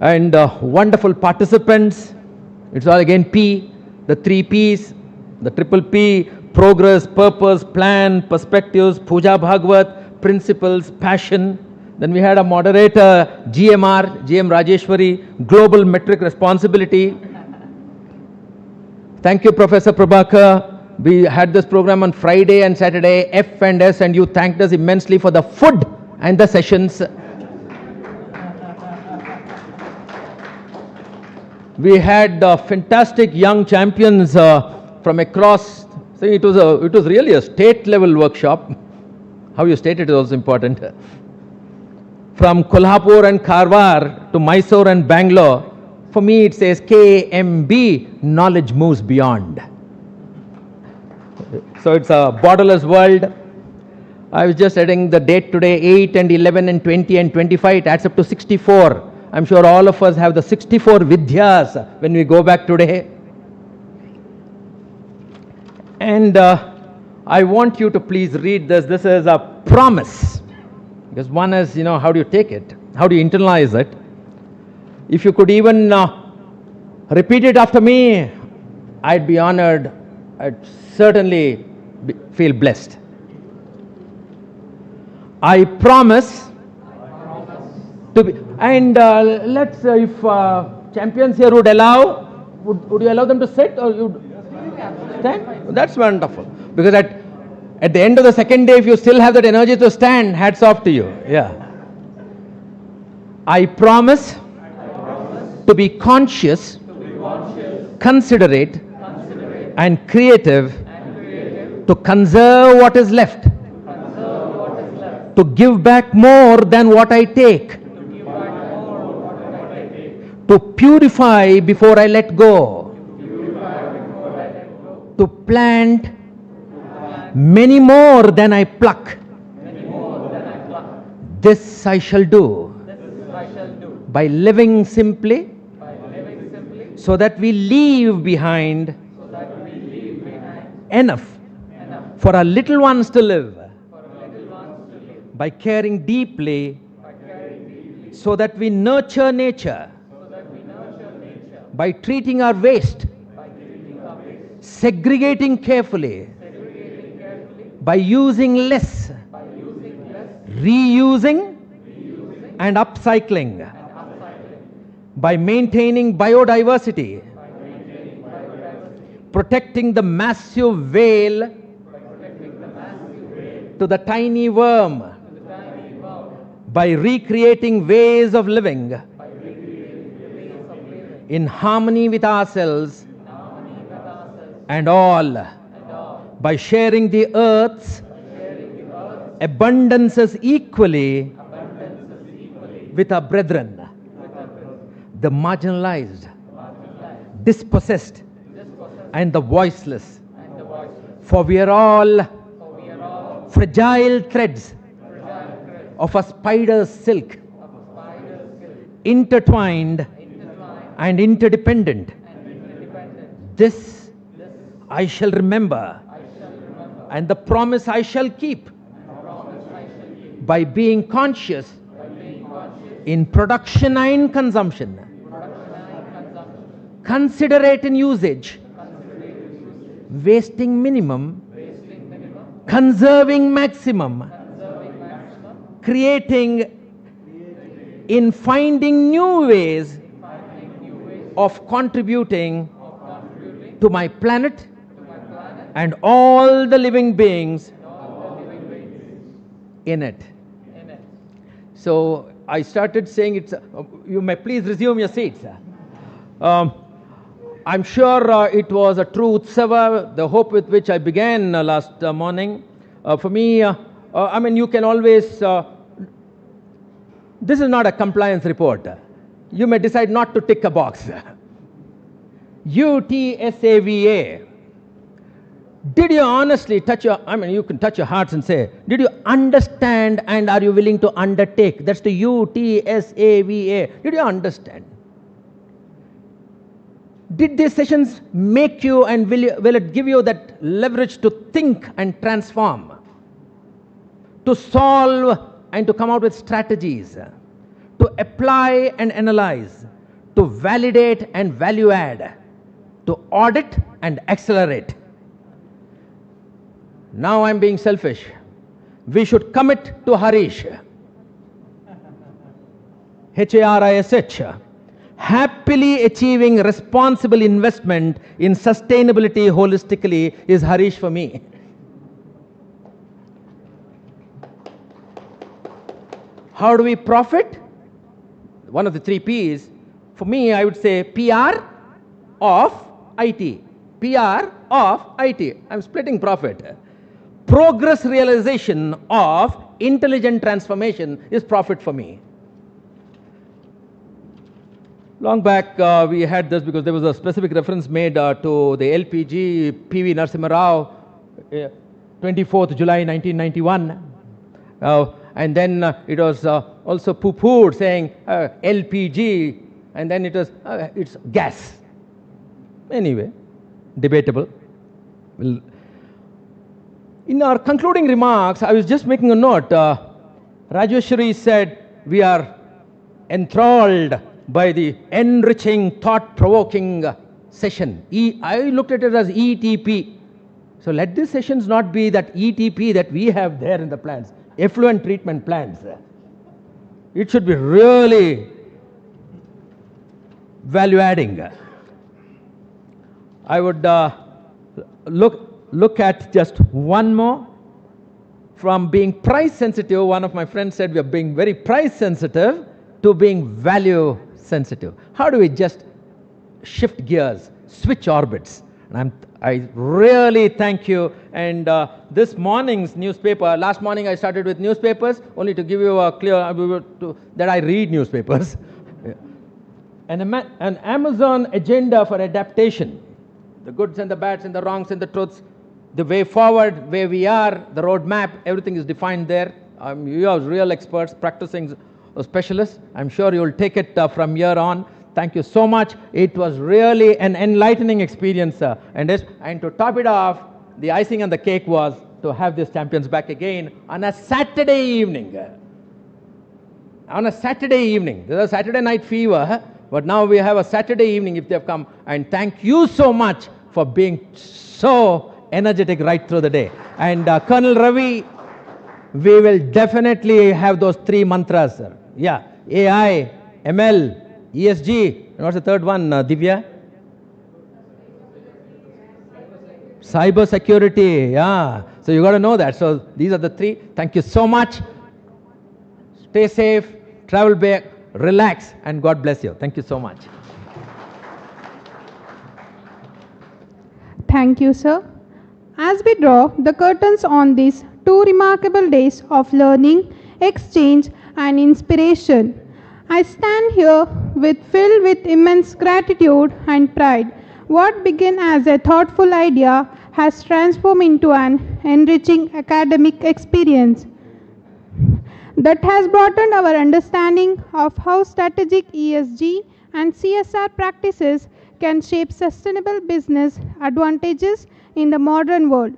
And wonderful participants. It's all again P, the 3 Ps, the triple P, progress, purpose, plan, perspectives, Pooja Bhagavat, principles, passion. Then we had a moderator, GM Rajeshwari, global metric responsibility. Thank you, Professor Prabhakar. We had this program on Friday and Saturday, F&S, and you thanked us immensely for the food and the sessions. We had fantastic young champions from across So it was really a state level workshop. How you state it is also important. From Kolhapur and Karwar to Mysore and Bangalore, for me it says KMB, knowledge moves beyond. So it's a borderless world. I was just adding the date today, 8 and 11 and 20 and 25, it adds up to 64. I'm sure all of us have the 64 Vidyas when we go back today. And I want you to please read this. This is a promise. Because one is, how do you take it? How do you internalize it? If you could even repeat it after me, I'd be honored. I'd certainly feel blessed. I promise to be, and let's, if champions here would allow, would you allow them to sit or you stand? That's wonderful. Because at the end of the second day, if you still have that energy to stand, hats off to you. Yeah. I promise to be conscious, considerate, and creative to conserve what is left, to give back more than what I take, to purify before I let go, to plant many more than I pluck. This I shall do by living simply, so that we leave behind enough for our little ones to live, by caring deeply, so that we nurture nature, by treating our waste, segregating carefully, by using less, reusing and upcycling, by maintaining biodiversity, protecting the massive veil to the tiny worm, by recreating ways of living in harmony with ourselves and all, by sharing the earth's abundances equally with our brethren, the marginalized, dispossessed, and the voiceless. For we are all fragile threads of a spider's silk, intertwined and interdependent. This I shall remember, and the promise I shall keep, by being conscious in production and consumption, considerate in usage, wasting minimum, conserving maximum, creating in finding new ways of contributing to my planet and all the living beings in it. So I started saying it's, you may please resume your seats. I'm sure it was a true utsava, the hope with which I began last morning. For me, I mean, you can always, this is not a compliance report. You may decide not to tick a box. UTSAVA. Did you honestly touch your, I mean, you can touch your hearts and say, did you understand and are you willing to undertake? That's the UTSAVA. Did you understand? Did these sessions make you and will it give you that leverage to think and transform? To solve and to come out with strategies? To apply and analyze? To validate and value add? To audit and accelerate? Now I'm being selfish. We should commit to Harish. H-A-R-I-S-H. Happily achieving responsible investment in sustainability holistically is Harish for me. How do we profit? One of the three P's. For me, I would say PR of IT. PR of IT. I'm splitting profit. Progress realization of intelligent transformation is profit for me. Long back we had this because there was a specific reference made to the LPG PV Narasimha Rao, 24th July 1991. And then it was also poo-pooed saying LPG, and then it was it's gas. Anyway, debatable. Well, in our concluding remarks, I was just making a note. Rajeshwari said we are enthralled by the enriching, thought-provoking session. I looked at it as ETP. So let these sessions not be that ETP that we have there in the plants, effluent treatment plants. It should be really value-adding. I would look at just one more. From being price sensitive, one of my friends said we are being very price sensitive to being value sensitive. How do we just shift gears, switch orbits? And I really thank you. And this morning's newspaper, last morning I started with newspapers, only to give you a clear, that I read newspapers. An Amazon agenda for adaptation. The goods and the bads and the wrongs and the truths, the way forward, where we are, the roadmap, everything is defined there. You are real experts, practicing specialists. I'm sure you will take it from here on. Thank you so much. It was really an enlightening experience. And to top it off, the icing on the cake was to have these champions back again on a Saturday evening. On a Saturday evening. There's a Saturday night fever, but now we have a Saturday evening if they've come. And thank you so much for being so energetic right through the day. And Colonel Ravi, we will definitely have those three mantras, sir. Yeah, AI, ML, ESG, and what's the third one, Divya? Cyber security, yeah. So you got to know that. So these are the three. Thank you so much. Stay safe, travel back, relax, and God bless you. Thank you so much. Thank you, sir. As we draw the curtains on these 2 remarkable days of learning, exchange, and inspiration, I stand here filled with immense gratitude and pride. What began as a thoughtful idea has transformed into an enriching academic experience that has broadened our understanding of how strategic ESG and CSR practices can shape sustainable business advantages in the modern world.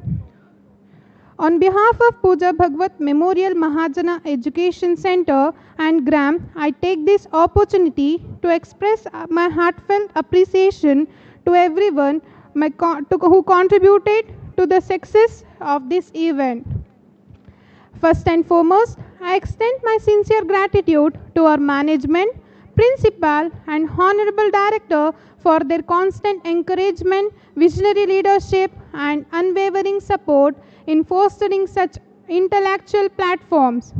On behalf of Pooja Bhagavat Memorial Mahajana Education Center and GRAM, I take this opportunity to express my heartfelt appreciation to everyone who contributed to the success of this event. First and foremost, I extend my sincere gratitude to our management, principal, and honorable director for their constant encouragement, visionary leadership, and unwavering support in fostering such intellectual platforms.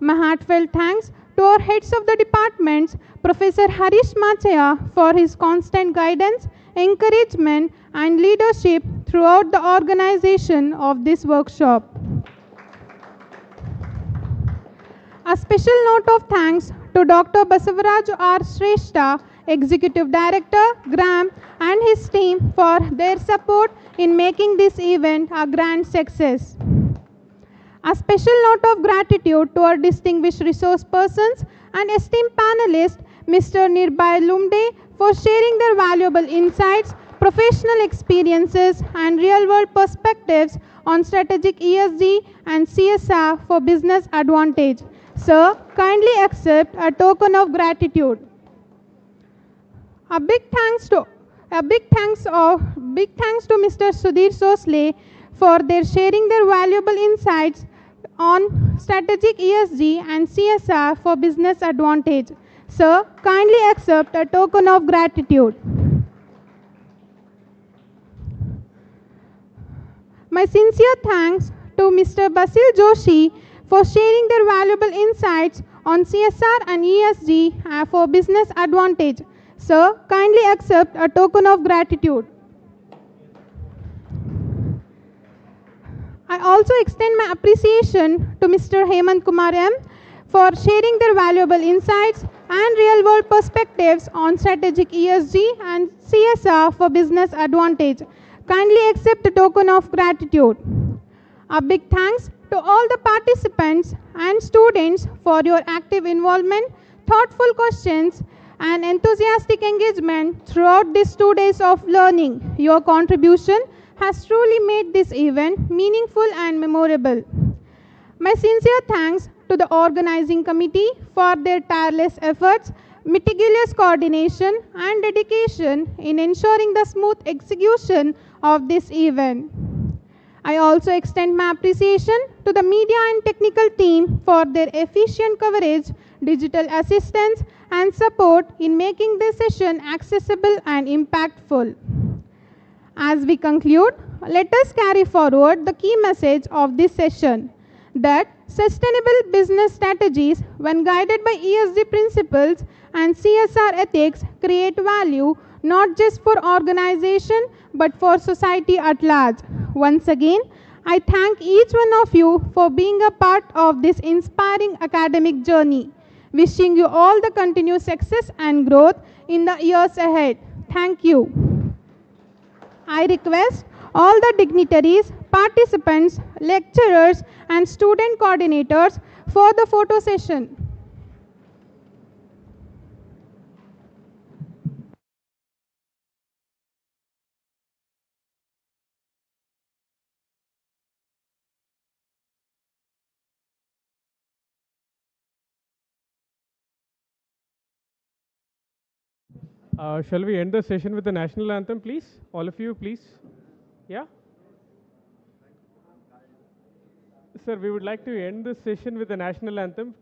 My heartfelt thanks to our heads of the departments, Professor Harish Machaya, for his constant guidance, encouragement, and leadership throughout the organization of this workshop. A special note of thanks to Dr. Basavaraj R. Shrestha, Executive Director, GRAM, and his team for their support in making this event a grand success. A special note of gratitude to our distinguished resource persons and esteemed panelists, Mr. Nirbhay Lumde, for sharing their valuable insights, professional experiences, and real-world perspectives on strategic ESG and CSR for business advantage. Sir, kindly accept a token of gratitude. A big thanks to Mr. Sudhir Sosale for their sharing their valuable insights on strategic ESG and CSR for business advantage. Sir, kindly accept a token of gratitude. My sincere thanks to Mr. Basil Joshi for sharing their valuable insights on CSR and ESG for business advantage. Sir, kindly accept a token of gratitude. I also extend my appreciation to Mr. Hemanth Kumar M for sharing their valuable insights and real-world perspectives on strategic ESG and CSR for business advantage. Kindly accept the token of gratitude. A big thanks to all the participants and students for your active involvement, thoughtful questions, and enthusiastic engagement throughout these 2 days of learning. Your contribution has truly made this event meaningful and memorable. My sincere thanks to the organizing committee for their tireless efforts, meticulous coordination, and dedication in ensuring the smooth execution of this event. I also extend my appreciation to the media and technical team for their efficient coverage, digital assistance, and support in making this session accessible and impactful. As we conclude, let us carry forward the key message of this session, that sustainable business strategies, when guided by ESG principles and CSR ethics, create value not just for organization but for society at large. Once again, I thank each one of you for being a part of this inspiring academic journey. Wishing you all the continued success and growth in the years ahead. Thank you. I request all the dignitaries, participants, lecturers, and student coordinators for the photo session. Shall we end the session with the national anthem, please? All of you, please. Yeah? Sir, we would like to end this session with the national anthem.